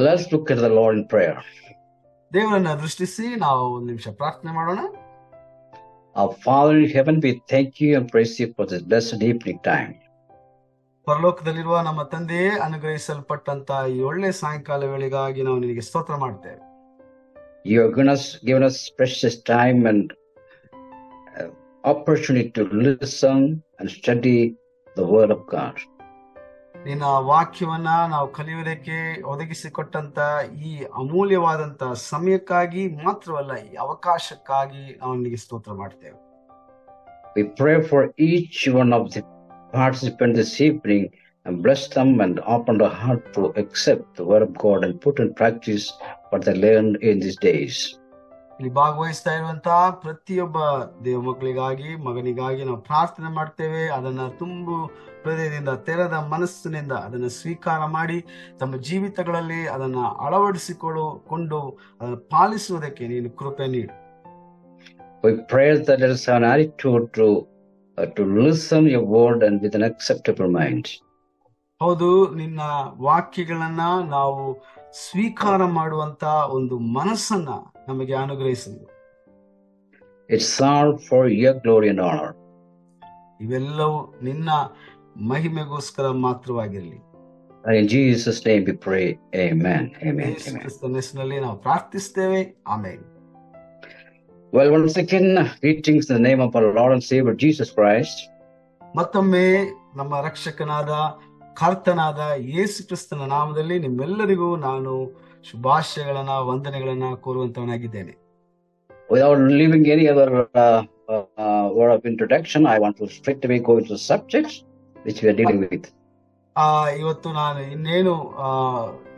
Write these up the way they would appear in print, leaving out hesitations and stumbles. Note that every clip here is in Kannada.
Let's look at the Lord in prayer. ದೇವರನ್ನ ದೃಷ್ಟಿಸಿ ನಾವು ಒಂದು ನಿಮಿಷ ಪ್ರಾರ್ಥನೆ ಮಾಡೋಣ. Our Father in heaven, we thank you and praise you for this blessed evening time. ಪರಲೋಕದಲ್ಲಿರುವ ನಮ್ಮ ತಂದೆಯೇ, ಅನುಗ್ರಹಿಸಲ್ಪಟ್ಟಂತ ಈ ಒಳ್ಳೆ ಸಾಯಂಕಾಲ ವೇಳೆಗಾಗಿ ನಾವು ನಿನಗೆ ಸ್ತೋತ್ರ ಮಾಡ್ತೇವೆ. You have given us precious time and opportunity to listen and study the Word of God. ನಿನ್ನ ವಾಕ್ಯವನ್ನ ನಾವು ಕಲಿಯುವುದಕ್ಕೆ ಒದಗಿಸಿಕೊಟ್ಟಂತ ಈ ಅಮೂಲ್ಯವಾದಂತ ಸಮಯಕ್ಕಾಗಿ ಮಾತ್ರವಲ್ಲ, ಈ ಅವಕಾಶಕ್ಕಾಗಿ ನಾವು ನಿನಗೆ ಸ್ತೋತ್ರ ಮಾಡ್ತೇವೆ. We pray for each one of the participants this evening and bless them and open their heart to accept the Word of God and put in practice what they learned in these days. ಇಲ್ಲಿ ಭಾಗವಹಿಸ್ತಾ ಇರುವಂತಹ ಪ್ರತಿಯೊಬ್ಬ ದೇವ ಮಕ್ಕಳಿಗಾಗಿ, ಮಗನಿಗಾಗಿ ನಾವು ಪ್ರಾರ್ಥನೆ ಮಾಡ್ತೇವೆ. ಅದನ್ನ ತುಂಬು ಹೃದಯದಿಂದ, ತೆರೆದ ಮನಸ್ಸಿನಿಂದ ಅದನ್ನು ಸ್ವೀಕಾರ ಮಾಡಿ ತಮ್ಮ ಜೀವಿತಗಳಲ್ಲಿ ಅದನ್ನ ಅಳವಡಿಸಿಕೊಂಡು ಅದನ್ನು ಪಾಲಿಸುವುದಕ್ಕೆ ನೀನು ಕೃಪೆ ನೀಡು. We pray that there is an attitude to listen your word and with an acceptable mind. ಹೌದು, ನಿನ್ನ ವಾಕ್ಯಗಳನ್ನ ನಾವು ಸ್ವೀಕಾರ ಮಾಡುವಂತ ಒಂದು ಮನಸ್ಸನ್ನ ನಮಗೆ ಅನುಗ್ರಹಿಸಲು. It's all for your glory and honor. ಇವೆಲ್ಲವೂ ನಿನ್ನ ಮಹಿಮೆಗೋಸ್ಕರ ಮಾತ್ರವಾಗಿರಲಿ. In Jesus' name we pray. Amen. Amen. ಯೇಸು ಕ್ರಿಸ್ತನ ಹೆಸರಿನಲ್ಲಿ ನಾವು ಪ್ರಾರ್ಥಿಸ್ತೇವೆ. Amen. Well, once again, greetings in the name of our Lord and Savior Jesus Christ. ಮತ್ತೊಮ್ಮೆ ನಮ್ಮ ರಕ್ಷಕನಾದ ಕರ್ತನಾದ ಯೇಸು ಕ್ರಿಸ್ತನ ನಾಮದಲ್ಲಿ ನಿಮ್ಮೆಲ್ಲರಿಗೂ ನಾನು ಶುಭಾಶಯಗಳನ್ನ, ವಂದನೆಗಳನ್ನ ಕೋರುವಂತವನಾಗಿದ್ದೇನೆ. Without leaving any other word of introduction, I want to straight away go into the subjects which we are dealing with. ಇವತ್ತು ನಾನು ಇನ್ನೇನು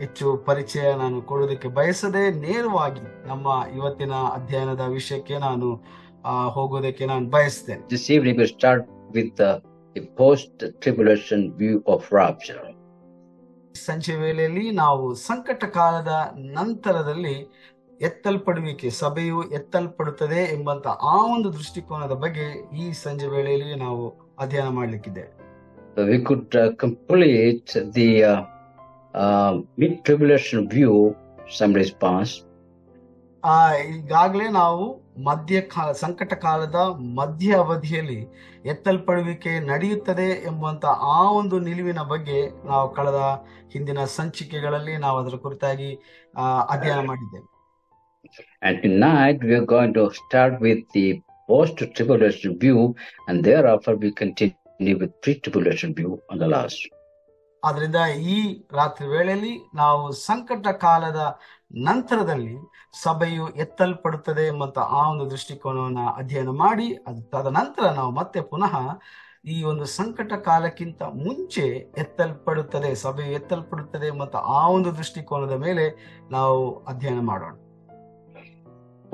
ಹೆಚ್ಚು ಪರಿಚಯ ನಾನು ಕೊಡೋದಕ್ಕೆ ಬಯಸದೆ ನೇರವಾಗಿ ನಮ್ಮ ಇವತ್ತಿನ ಅಧ್ಯಯನದ ವಿಷಯಕ್ಕೆ ನಾನು ಹೋಗೋದಕ್ಕೆ ನಾನು ಬಯಸ್ತೇನೆ. This evening we start with the post-tribulation view of rapture. ಸಂಜೆ ವೇಳೆಯಲ್ಲಿ ನಾವು ಸಂಕಟ ಕಾಲದ ನಂತರದಲ್ಲಿ ಎತ್ತಲ್ಪಡುವಿಕೆ, ಸಭೆಯು ಎತ್ತಲ್ಪಡುತ್ತದೆ ಎಂಬಂತ ಆ ಒಂದು ದೃಷ್ಟಿಕೋನದ ಬಗ್ಗೆ ಈ ಸಂಜೆ ವೇಳೆಯಲ್ಲಿ ನಾವು ಅಧ್ಯಯನ ಮಾಡಲಿಕ್ಕಿದ್ದೇವೆ. We could complete the mid-tribulation view some days past. ಈಗಾಗಲೇ ನಾವು ಸಂಕಟ ಕಾಲದ ಮಧ್ಯ ಅವಧಿಯಲ್ಲಿ ಎತ್ತಲ್ಪಡುವಿಕೆ ನಡೆಯುತ್ತದೆ ಎಂಬಂತ ಆ ಒಂದು ನಿಲುವಿನ ಬಗ್ಗೆ ನಾವು ಕಳೆದ ಹಿಂದಿನ ಸಂಚಿಕೆಗಳಲ್ಲಿ ನಾವು ಅದರ ಕುರಿತಾಗಿ ಅಧ್ಯಯನ ಮಾಡಿದ್ದೇವೆ. And tonight we are going to start with the post-tribulation view, and thereafter we continue with pre-tribulation view on the last. ಆದ್ರಿಂದ ಈ ರಾತ್ರಿ ವೇಳೆಯಲ್ಲಿ ನಾವು ಸಂಕಟ ಕಾಲದ ನಂತರದಲ್ಲಿ ಸಭೆಯು ಎತ್ತಲ್ಪಡುತ್ತದೆ ಎಂಬಂತ ಆ ಒಂದು ದೃಷ್ಟಿಕೋನವನ್ನ ಅಧ್ಯಯನ ಮಾಡಿ ತದನಂತರ ನಾವು ಮತ್ತೆ ಪುನಃ ಈ ಒಂದು ಸಂಕಟ ಕಾಲಕ್ಕಿಂತ ಮುಂಚೆ ಎತ್ತಲ್ಪಡುತ್ತದೆ, ಸಭೆಯು ಎತ್ತಲ್ಪಡುತ್ತದೆ ಎಂಬಂತ ಆ ಒಂದು ದೃಷ್ಟಿಕೋನದ ಮೇಲೆ ನಾವು ಅಧ್ಯಯನ ಮಾಡೋಣ.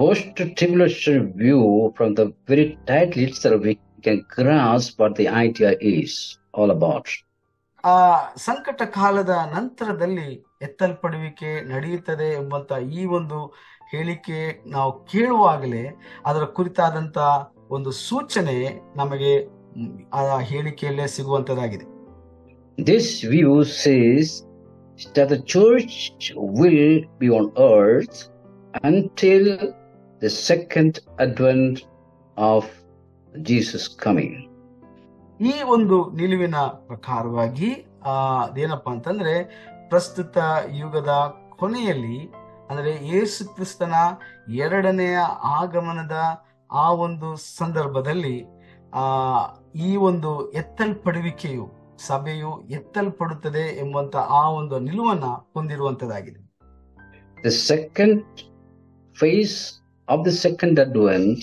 Post-tribulation view, from the very title itself we can grasp what the idea is all about. ಸಂಕಟ ಕಾಲದ ನಂತರದಲ್ಲಿ ಎತ್ತಲ್ಪಡುವಿಕೆ ನಡೆಯುತ್ತದೆ ಎಂಬಂತ ಈ ಒಂದು ಹೇಳಿಕೆ ನಾವು ಕೇಳುವಾಗಲೇ ಅದರ ಕುರಿತಾದಂತ ಒಂದು ಸೂಚನೆ ನಮಗೆ ಆ ಹೇಳಿಕೆಯಲ್ಲೇ ಸಿಗುವಂತದಾಗಿದೆ. This view says that the church will be on earth until the second advent of Jesus coming. ಈ ಒಂದು ನಿಲುವಿನ ಪ್ರಕಾರವಾಗಿ ಅದೇನಪ್ಪ ಅಂತಂದ್ರೆ, ಪ್ರಸ್ತುತ ಯುಗದ ಕೊನೆಯಲ್ಲಿ ಅಂದ್ರೆ ಯೇಸು ಕ್ರಿಸ್ತನ ಎರಡನೆಯ ಆಗಮನದ ಆ ಒಂದು ಸಂದರ್ಭದಲ್ಲಿ ಈ ಒಂದು ಎತ್ತಲ್ಪಡುವಿಕೆಯು, ಸಭೆಯು ಎತ್ತಲ್ಪಡುತ್ತದೆ ಎಂಬಂತ ಆ ಒಂದು ನಿಲುವನ್ನ ಹೊಂದಿರುವಂತದಾಗಿದೆ. The second phase of the second advent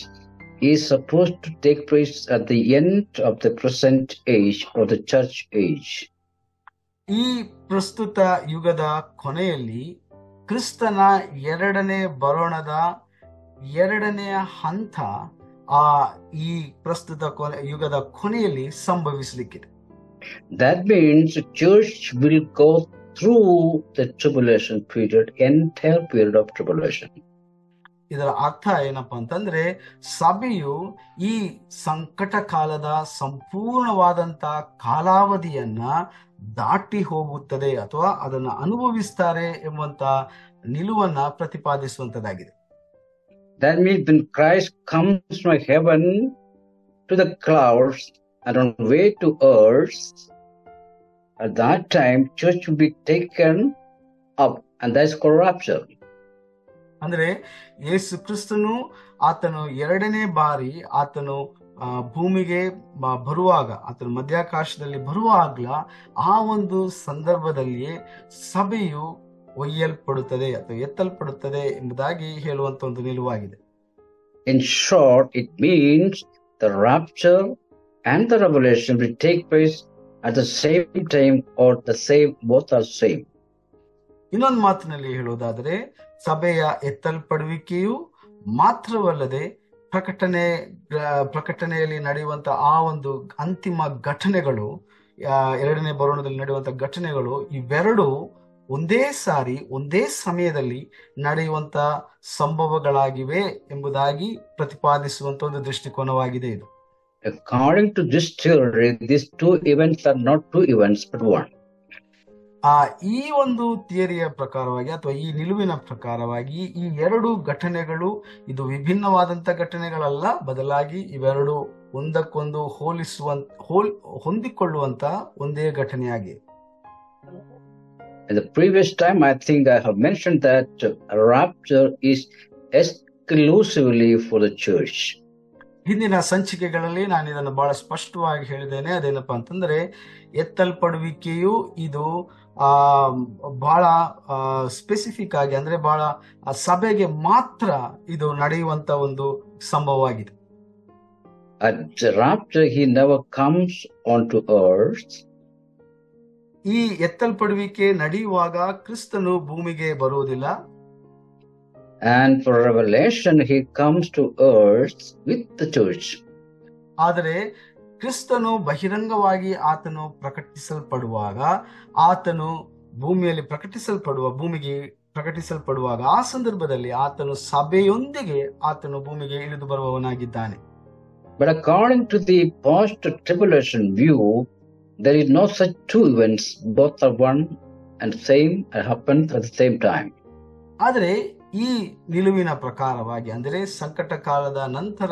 is supposed to take place at the end of the present age or the church age. ಈ ಪ್ರಸ್ತುತ ಯುಗದ ಕೊನೆಯಲ್ಲಿ ಕ್ರಿಸ್ತನ ಎರಡನೇ ಬರೋಣದ ಎರಡನೆಯ ಹಂತ ಈ ಪ್ರಸ್ತುತ ಯುಗದ ಕೊನೆಯಲ್ಲಿ ಸಂಭವಿಸಲಿಕ್ಕಿದೆ. That means the church will go through the tribulation period, entire period of tribulation. ಇದರ ಅರ್ಥ ಏನಪ್ಪಾ ಅಂತಂದ್ರೆ ಸಭೆಯು ಈ ಸಂಕಟ ಕಾಲದ ಸಂಪೂರ್ಣವಾದಂತ ಕಾಲಾವಧಿಯನ್ನ ದಾಟಿ ಹೋಗುತ್ತದೆ ಅಥವಾ ಅದನ್ನು ಅನುಭವಿಸ್ತಾರೆ ಎಂಬಂತ ನಿಲುವನ್ನ ಪ್ರತಿಪಾದಿಸುವಂತದ್ದಾಗಿದೆ. That means when Christ comes from heaven to the clouds and on way to earth, at that time church will be taken up, and that's called rapture. ಅಂದ್ರೆ ಯೇಸು ಕ್ರಿಸ್ತನು ಆತನು ಎರಡನೇ ಬಾರಿ ಆತನು ಭೂಮಿಗೆ ಬರುವಾಗ, ಆತನು ಮಧ್ಯಾಕಾಶದಲ್ಲಿ ಬರುವಾಗ್ಲ ಆ ಒಂದು ಸಂದರ್ಭದಲ್ಲಿಯೇ ಸಭೆಯು ಒಯ್ಯಲ್ಪಡುತ್ತದೆ ಅಥವಾ ಎತ್ತಲ್ಪಡುತ್ತದೆ ಎಂಬುದಾಗಿ ಹೇಳುವಂತ ಒಂದು ನಿಲುವಾಗಿದೆ. In short, it means the rapture and the revelation will take place at the same time or the same, both are same. ಇನ್ನೊಂದು ಮಾತಿನಲ್ಲಿ ಹೇಳುವುದಾದರೆ ಸಭೆಯ ಎತ್ತಲ್ಪಡುವಿಕೆಯು ಮಾತ್ರವಲ್ಲದೆ ಪ್ರಕಟಣೆಯಲ್ಲಿ ನಡೆಯುವಂತ ಆ ಒಂದು ಅಂತಿಮ ಘಟನೆಗಳು, ಎರಡನೇ ಬರೋಣದಲ್ಲಿ ನಡೆಯುವಂತ ಘಟನೆಗಳು, ಇವೆರಡು ಒಂದೇ ಸಾರಿ ಒಂದೇ ಸಮಯದಲ್ಲಿ ನಡೆಯುವಂತ ಸಂಭವಗಳಾಗಿವೆ ಎಂಬುದಾಗಿ ಪ್ರತಿಪಾದಿಸುವಂತ ಒಂದು ದೃಷ್ಟಿಕೋನವಾಗಿದೆ ಇದು. According to this theory, these two events are not two events but one. ಈ ಒಂದು ಥಿಯರಿಯ ಪ್ರಕಾರವಾಗಿ ಅಥವಾ ಈ ನಿಲುವಿನ ಪ್ರಕಾರವಾಗಿ ಈ ಎರಡು ಘಟನೆಗಳು ಇದು ವಿಭಿನ್ನವಾದಂತ ಘಟನೆಗಳಲ್ಲ, ಬದಲಾಗಿ ಇವೆರಡು ಒಂದಕ್ಕೊಂದು ಹೊಂದಿಕೊಳ್ಳುವಂತ ಒಂದೇ ಘಟನೆಯಾಗಿದೆ. In the previous time, I think I have mentioned that rapture is exclusively for the church. ಹಿಂದಿನ ಸಂಚಿಕೆಗಳಲ್ಲಿ ನಾನು ಇದನ್ನು ಬಹಳ ಸ್ಪಷ್ಟವಾಗಿ ಹೇಳಿದ್ದೇನೆ. ಅದೇನಪ್ಪಾ ಅಂತಂದ್ರೆ ಎತ್ತಲ್ಪಡುವಿಕೆಯು ಇದು ಬಹಳ ಸ್ಪೆಸಿಫಿಕ್ ಆಗಿ, ಅಂದ್ರೆ ಬಹಳ ಸಭೆಗೆ ಮಾತ್ರ ಇದು ನಡೆಯುವಂತ ಒಂದು ಸಂಭವವಾಗಿದೆ. At the rapture, he never comes onto earth. ಈ ಎತ್ತಲ್ಪಡುವಿಕೆ ನಡೆಯುವಾಗ ಕ್ರಿಸ್ತನು ಭೂಮಿಗೆ ಬರುವುದಿಲ್ಲ. And for revelation, he comes to earth with the church. ಆದರೆ ಕ್ರಿಸ್ತನು ಬಹಿರಂಗವಾಗಿ ಆತನು ಪ್ರಕಟಿಸಲ್ಪಡುವಾಗ, ಆತನು ಭೂಮಿಗೆ ಪ್ರಕಟಿಸಲ್ಪಡುವಾಗ ಆ ಸಂದರ್ಭದಲ್ಲಿ ಆತನು ಸಭೆಯೊಂದಿಗೆ ಆತನು ಭೂಮಿಗೆ ಇಳಿದು ಬರುವವನಾಗಿದ್ದಾನೆ. But according to the post-tribulation view, there is no such two events. Both are one and same and happen at the same time. ಆದರೆ ಈ ನಿಲುವಿನ ಪ್ರಕಾರವಾಗಿ, ಅಂದರೆ ಸಂಕಟ ಕಾಲದ ನಂತರ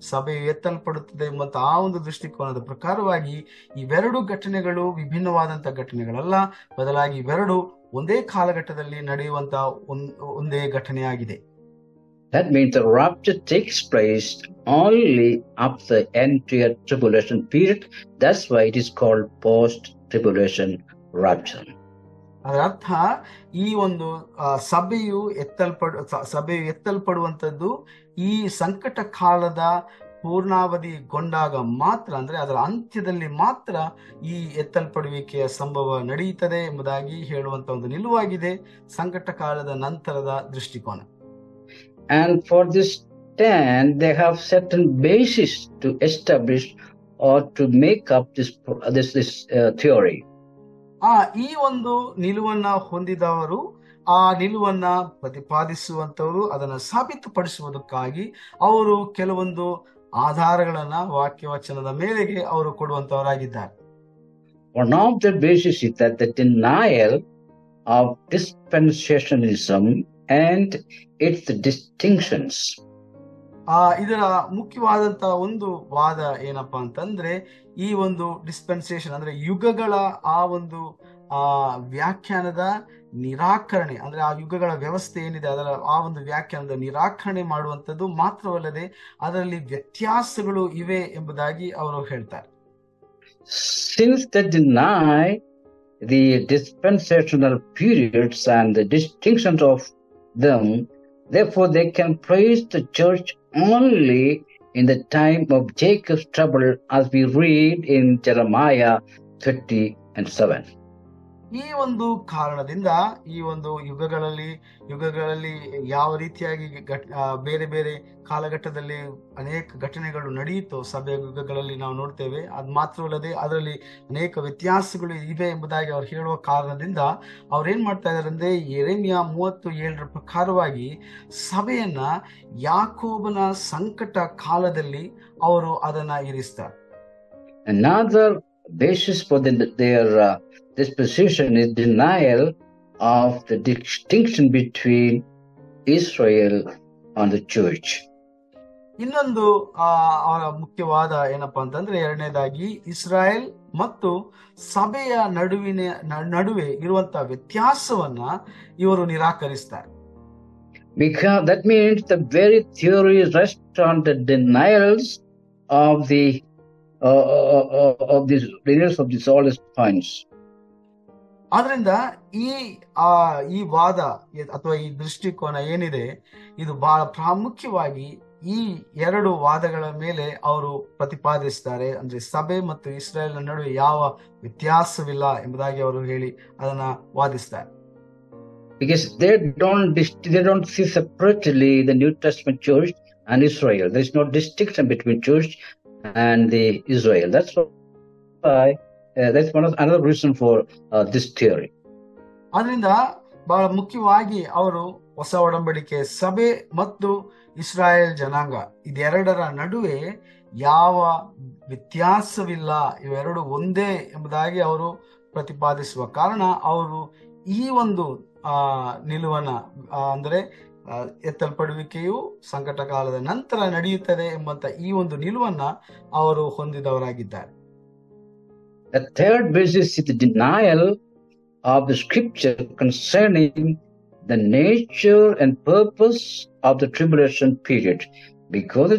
ಸಭೆಯು ಎತ್ತಲ್ಪಡುತ್ತದೆ ಎಂಬಂತ ಆ ಒಂದು ದೃಷ್ಟಿಕೋನದ ಪ್ರಕಾರವಾಗಿ ಇವೆರಡು ಘಟನೆಗಳು ವಿಭಿನ್ನವಾದಂತ ಘಟನೆಗಳಲ್ಲ, ಬದಲಾಗಿ ಇವೆರಡು ಒಂದೇ ಕಾಲಘಟ್ಟದಲ್ಲಿ ನಡೆಯುವಂತ ಒಂದೇ ಘಟನೆಯಾಗಿದೆ. That means the rapture takes place only after the entire tribulation period. That's why it is called post-tribulation rapture. ಅದರ ಅರ್ಥ ಈ ಒಂದು ಸಭೆಯು ಎತ್ತಲ್ಪಡುವಂಥದ್ದು ಈ ಸಂಕಟ ಕಾಲದ ಪೂರ್ಣಾವಧಿಗೊಂಡಾಗ ಮಾತ್ರ, ಅಂದ್ರೆ ಅದರ ಅಂತ್ಯದಲ್ಲಿ ಮಾತ್ರ ಈ ಎತ್ತಲ್ಪಡುವಿಕೆಯ ಸಂಭವ ನಡೆಯುತ್ತದೆ ಎಂಬುದಾಗಿ ಹೇಳುವಂತ ಒಂದು ನಿಲುವಾಗಿದೆ ಸಂಕಟ ಕಾಲದ ನಂತರದ ದೃಷ್ಟಿಕೋನ. And for this stand, they have certain basis to establish or to make up this theory. ಈ ಒಂದು ನಿಲುವನ್ನ ಹೊಂದಿದವರು, ಆ ನಿಲುವನ್ನ ಪ್ರತಿಪಾದಿಸುವಂತವರು, ಅದನ್ನ ಸಾಬೀತುಪಡಿಸುವುದಕ್ಕಾಗಿ ಅವರು ಕೆಲವೊಂದು ಆಧಾರಗಳನ್ನ ವಾಕ್ಯವಚನದ ಮೇಲೆಗೆ ಅವರು ಕೊಡುವಂತವರಾಗಿದ್ದಾರೆ. One of the basis is that the denial of dispensationalism and its distinctions. ಇದರ ಮುಖ್ಯವಾದಂತ ಒಂದು ವಾದ ಏನಪ್ಪಾ ಅಂತಂದ್ರೆ ಈ ಒಂದು ಡಿಸ್ಪೆನ್ಸೇಷನ್ ಅಂದ್ರೆ ಯುಗಗಳ ಆ ಒಂದು ವ್ಯಾಖ್ಯಾನದ ನಿರಾಕರಣೆ, ಅಂದ್ರೆ ಆ ಯುಗಗಳ ವ್ಯವಸ್ಥೆ ಏನಿದೆ ಅದರ ಆ ಒಂದು ವ್ಯಾಖ್ಯಾನದ ನಿರಾಕರಣೆ ಮಾಡುವಂಥದ್ದು ಮಾತ್ರವಲ್ಲದೆ ಅದರಲ್ಲಿ ವ್ಯತ್ಯಾಸಗಳು ಇವೆ ಎಂಬುದಾಗಿ ಅವರು ಹೇಳ್ತಾರೆ. Since they deny the dispensational periods and the distinctions of them, therefore they can praise the church only in the time of Jacob's trouble, as we read in Jeremiah 30:7. ಈ ಒಂದು ಕಾರಣದಿಂದ ಈ ಒಂದು ಯುಗಗಳಲ್ಲಿ ಯಾವ ರೀತಿಯಾಗಿ ಬೇರೆ ಬೇರೆ ಕಾಲಘಟ್ಟದಲ್ಲಿ ಅನೇಕ ಘಟನೆಗಳು ನಡೆಯಿತು ಸಭೆಯ ಯುಗಗಳಲ್ಲಿ ನಾವು ನೋಡ್ತೇವೆ. ಅದು ಮಾತ್ರವಲ್ಲದೆ ಅದರಲ್ಲಿ ಅನೇಕ ವ್ಯತ್ಯಾಸಗಳು ಇವೆ ಎಂಬುದಾಗಿ ಅವ್ರು ಹೇಳುವ ಕಾರಣದಿಂದ ಅವ್ರೇನ್ ಮಾಡ್ತಾ ಇದಾರೆ ಅಂದ್ರೆ ಯೆರೆಮೀಯ 37 ಪ್ರಕಾರವಾಗಿ ಸಭೆಯನ್ನ ಯಾಕೋಬನ ಸಂಕಟ ಕಾಲದಲ್ಲಿ ಅವರು ಅದನ್ನ ಇರಿಸ್ತಾರೆ. Another basis for their this position is denial of the distinction between Israel and the church. ಇನ್ನೊಂದು ಅವರ ಮುಖ್ಯವಾದ ಏನಪ್ಪಾ ಅಂತಂದ್ರೆ ಎರಡನೇದಾಗಿ ಇಸ್ರಾಯೇಲ್ ಮತ್ತು ಸಭೆಯ ನಡುವೆ ಇರುವಂತಹ ವ್ಯತ್ಯಾಸವನ್ನ ಇವರು ನಿರಾಕರಿಸ್ತಾರೆ. Because that means the very theory rests on the denials of the of these all these points. ಆದ್ರಿಂದ ಈ ವಾದ ಅಥವಾ ಈ ದೃಷ್ಟಿಕೋನ ಏನಿದೆ ಇದು ಬಹಳ ಪ್ರಾಮುಖ್ಯವಾಗಿ ಈ ಎರಡು ವಾದಗಳ ಮೇಲೆ ಅವರು ಪ್ರತಿಪಾದಿಸ್ತಾರೆ. ಅಂದ್ರೆ ಸಭೆ ಮತ್ತು ಇಸ್ರಾಯೇಲ್ ನಡುವೆ ಯಾವ ವ್ಯತ್ಯಾಸವಿಲ್ಲ ಎಂಬುದಾಗಿ ಅವರು ಹೇಳಿ ಅದನ್ನ ವಾದಿಸ್ತಾರೆ. Because they don't see separately the New Testament church and Israel. There is no distinction between church and the Israel. That's why that's another reason for this theory. ಅದರಿಂದ ಬಹಳ ಮುಖ್ಯವಾಗಿ ಅವರು ಹೊಸ ಒಡಂಬಡಿಕೆ ಸಭೆ ಮತ್ತು ಇಸ್ರಾಯೇಲ್ ಜನಾಂಗ ಇದೆರಡರ ನಡುವೆ ಯಾವ ವ್ಯತ್ಯಾಸವಿಲ್ಲ, ಇವೆರಡು ಒಂದೇ ಎಂಬುದಾಗಿ ಅವರು ಪ್ರತಿಪಾದಿಸುವ ಕಾರಣ ಅವರು ಈ ಒಂದು ನಿಲುವನ್ನ ಅಂದ್ರೆ ಎತ್ತಲ್ಪಡುವಿಕೆಯು ಸಂಕಟ ಕಾಲದ ನಂತರ ನಡೆಯುತ್ತದೆ ಎಂಬಂತ ಈ ಒಂದು ನಿಲುವನ್ನ ಅವರು ಹೊಂದಿದವರಾಗಿದ್ದಾರೆ. The third basis is the denial of the scripture concerning the nature and purpose of the tribulation period. Because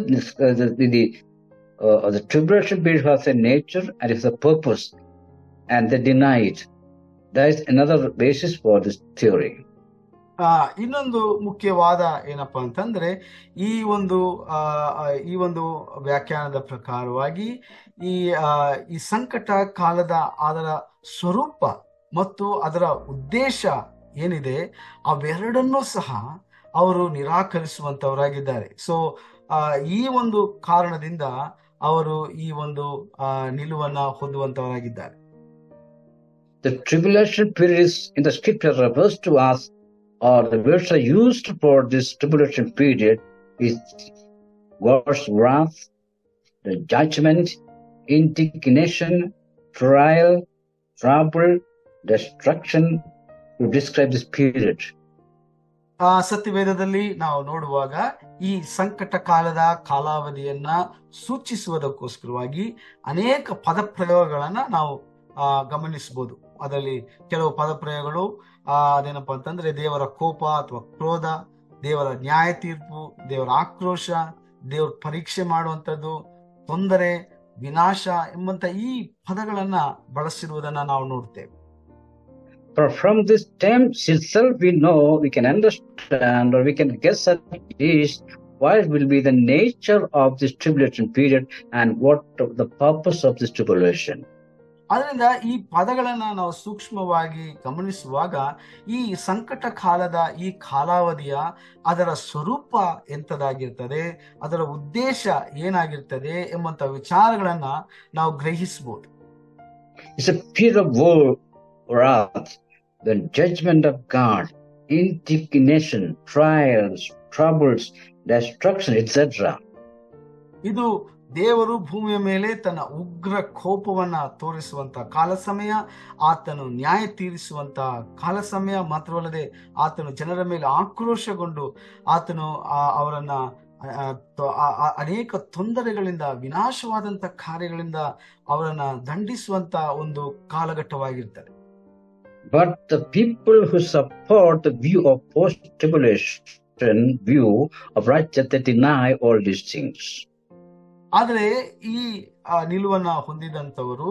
the tribulation period has a nature and has a purpose, and they deny it. That is another basis for this theory. ಇನ್ನೊಂದು ಮುಖ್ಯವಾದ ಏನಪ್ಪಾ ಅಂತಂದ್ರೆ ಈ ಒಂದು ವ್ಯಾಖ್ಯಾನದ ಪ್ರಕಾರವಾಗಿ ಈ ಸಂಕಟ ಕಾಲದ ಅದರ ಸ್ವರೂಪ ಮತ್ತು ಅದರ ಉದ್ದೇಶ ಏನಿದೆ ಅವೆರಡನ್ನೂ ಸಹ ಅವರು ನಿರಾಕರಿಸುವಂತವರಾಗಿದ್ದಾರೆ. ಸೊ ಈ ಒಂದು ಕಾರಣದಿಂದ ಅವರು ಈ ಒಂದು ನಿಲುವನ್ನ ಹೊಂದುವಂತವರಾಗಿದ್ದಾರೆ. The tribulation periods in the scripture refers to us, or the words are used for this tribulation period is God's wrath, the judgment, indignation, trial, trouble, destruction to describe this period. ಸತ್ಯವೇದದಲ್ಲಿ ನಾವು ನೋಡುವಾಗ ಈ ಸಂಕಟ ಕಾಲದ ಕಾಲಾವಧಿಯನ್ನ ಸೂಚಿಸುವುದಕ್ಕೋಸ್ಕರವಾಗಿ ಅನೇಕ ಪದಪ್ರಯೋಗಗಳನ್ನ ನಾವು ಗಮನಿಸಬಹುದು. ಅದರಲ್ಲಿ ಕೆಲವು ಪದಪ್ರಯೋಗಗಳು ಅದೇನಪ್ಪಾ ಅಂತಂದ್ರೆ ದೇವರ ಕೋಪ ಅಥವಾ ಕ್ರೋಧ, ದೇವರ ನ್ಯಾಯ ತೀರ್ಪು, ದೇವರ ಆಕ್ರೋಶ, ದೇವರ ಪರೀಕ್ಷೆ ಮಾಡುವಂಥದ್ದು, ತೊಂದರೆ, ವಿನಾಶ ಎಂಬಂತ ಈ ಪದಗಳನ್ನ ಬಳಸಿರುವುದನ್ನ ನಾವು ನೋಡ್ತೇವೆ. From this terms itself we can understand, or we can guess at least what will be the nature of this tribulation period and what the purpose of this tribulation. ಅದರಿಂದ ಈ ಪದಗಳನ್ನ ನಾವು ಸೂಕ್ಷ್ಮವಾಗಿ ಗಮನಿಸುವಾಗ ಈ ಸಂಕಟ ಕಾಲದ ಈ ಕಾಲಾವಧಿಯ ಅದರ ಸ್ವರೂಪ ಎಂತದಾಗಿರ್ತದೆ, ಅದರ ಉದ್ದೇಶ ಏನಾಗಿರ್ತದೆ ಎಂಬಂತ ವಿಚಾರಗಳನ್ನ ನಾವು ಗ್ರಹಿಸಬಹುದು. It's a period of war, wrath, the judgment of God, indignation, trials, troubles, destruction, etc. ಇದು ದೇವರು ಭೂಮಿಯ ಮೇಲೆ ತನ್ನ ಉಗ್ರ ಕೋಪವನ್ನ ತೋರಿಸುವಂತ ಕಾಲ ಸಮಯ, ಆತನು ನ್ಯಾಯ ತೀರಿಸುವಂತ ಕಾಲ ಸಮಯ, ಮಾತ್ರವಲ್ಲದೆ ಆತನು ಜನರ ಮೇಲೆ ಆಕ್ರೋಶಗೊಂಡು ಆತನು ಅವರನ್ನ ಅನೇಕ ತೊಂದರೆಗಳಿಂದ, ವಿನಾಶವಾದಂತ ಕಾರ್ಯಗಳಿಂದ ಅವರನ್ನ ದಂಡಿಸುವಂತ ಒಂದು ಕಾಲಘಟ್ಟವಾಗಿರ್ತದೆ. But the people who support the view of post-tribulation view of righteousness, they deny all these things. ಆದರೆ ಈ ನಿಲುವನ್ನ ಹೊಂದಿದಂತವರು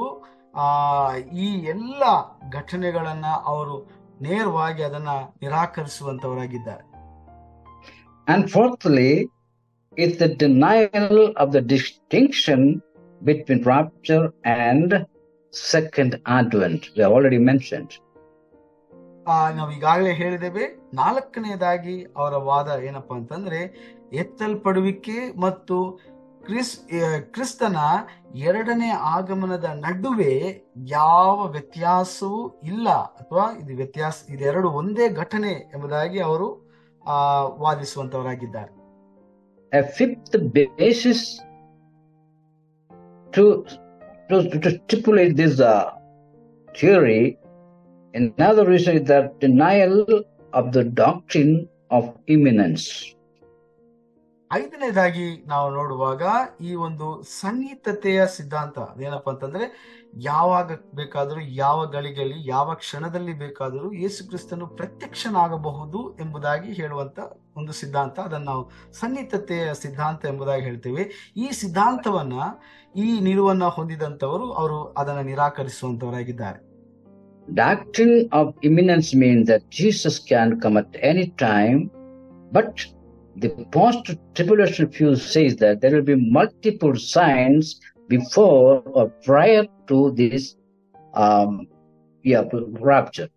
ಈ ಎಲ್ಲ ಘಟನೆಗಳನ್ನ ಅವರು ನೇರವಾಗಿ ಅದನ್ನ ನಿರಾಕರಿಸುವಂತವರಾಗಿದ್ದಾರೆ. And fourthly, it's the denial of the distinction between rapture and second advent. We have already mentioned. ನಾವು ಈಗಾಗಲೇ ಹೇಳಿದ್ದೇವೆ. ನಾಲ್ಕನೆಯದಾಗಿ ಅವರ ವಾದ ಏನಪ್ಪಾ ಅಂತಂದ್ರೆ, ಎತ್ತಲ್ಪಡುವಿಕೆ ಮತ್ತು ಕ್ರಿಸ್ತನ ಎರಡನೇ ಆಗಮನದ ನಡುವೆ ಯಾವ ವ್ಯತ್ಯಾಸವೂ ಇಲ್ಲ, ಅಥವಾ ಇದೆರಡು ಒಂದೇ ಘಟನೆ ಎಂಬುದಾಗಿ ಅವರು ವಾದಿಸುವಂತವರಾಗಿದ್ದಾರೆ. A fifth basis to stipulate this theory, another reason is that denial of the doctrine of imminence. ಐದನೇದಾಗಿ ನಾವು ನೋಡುವಾಗ ಈ ಒಂದು ಸನ್ನಿಹಿತತೆಯ ಸಿದ್ಧಾಂತ ಏನಪ್ಪಾ ಅಂತಂದ್ರೆ, ಯಾವಾಗ ಬೇಕಾದರೂ, ಯಾವ ಗಳಿಗೆಯಲ್ಲಿ, ಯಾವ ಕ್ಷಣದಲ್ಲಿ ಬೇಕಾದರೂ ಯೇಸು ಕ್ರಿಸ್ತನು ಪ್ರತ್ಯಕ್ಷನಾಗಬಹುದು ಎಂಬುದಾಗಿ ಹೇಳುವಂತ ಒಂದು ಸಿದ್ಧಾಂತ. ಅದನ್ನು ನಾವು ಸನ್ನಿಹಿತತೆಯ ಸಿದ್ಧಾಂತ ಎಂಬುದಾಗಿ ಹೇಳ್ತೇವೆ. ಈ ಸಿದ್ಧಾಂತವನ್ನ, ಈ ನಿಲುವನ್ನ ಹೊಂದಿದಂತವರು ಅವರು ಅದನ್ನು ನಿರಾಕರಿಸುವಂತವರಾಗಿದ್ದಾರೆ. Doctrine of imminence means that Jesus can come at any time, but the post-tribulation view says that there will be multiple signs before or prior to this rapture.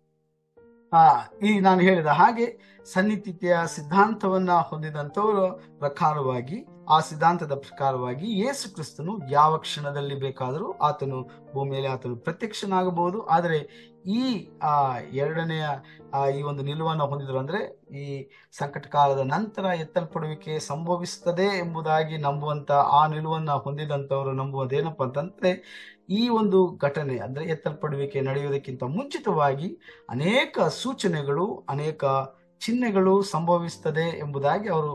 ಈ ನಾನು ಹೇಳಿದ ಹಾಗೆ ಸನ್ನಿಹಿತೆಯ ಸಿದ್ಧಾಂತವನ್ನ ಹೊಂದಿದಂತವರ ಪ್ರಕಾರವಾಗಿ, ಆ ಸಿದ್ಧಾಂತದ ಪ್ರಕಾರವಾಗಿ ಯೇಸು ಕ್ರಿಸ್ತನು ಯಾವ ಕ್ಷಣದಲ್ಲಿ ಬೇಕಾದರೂ ಆತನು ಭೂಮಿಯಲ್ಲಿ ಆತನು ಪ್ರತ್ಯಕ್ಷನಾಗಬಹುದು. ಆದರೆ ಈ ಎರಡನೆಯ ಈ ಒಂದು ನಿಲುವನ್ನು ಹೊಂದಿದ್ರು, ಅಂದ್ರೆ ಈ ಸಂಕಟ ಕಾಲದ ನಂತರ ಎತ್ತಲ್ಪಡುವಿಕೆ ಸಂಭವಿಸುತ್ತದೆ ಎಂಬುದಾಗಿ ನಂಬುವಂತ ಆ ನಿಲುವನ್ನ ಹೊಂದಿದಂತವರು ನಂಬುವುದೇನಪ್ಪ ಅಂತಂದ್ರೆ, ಈ ಒಂದು ಘಟನೆ ಅಂದ್ರೆ ಎತ್ತಲ್ಪಡುವಿಕೆ ನಡೆಯುವುದಕ್ಕಿಂತ ಮುಂಚಿತವಾಗಿ ಅನೇಕ ಸೂಚನೆಗಳು, ಅನೇಕ ಚಿಹ್ನೆಗಳು ಸಂಭವಿಸುತ್ತದೆ ಎಂಬುದಾಗಿ ಅವರು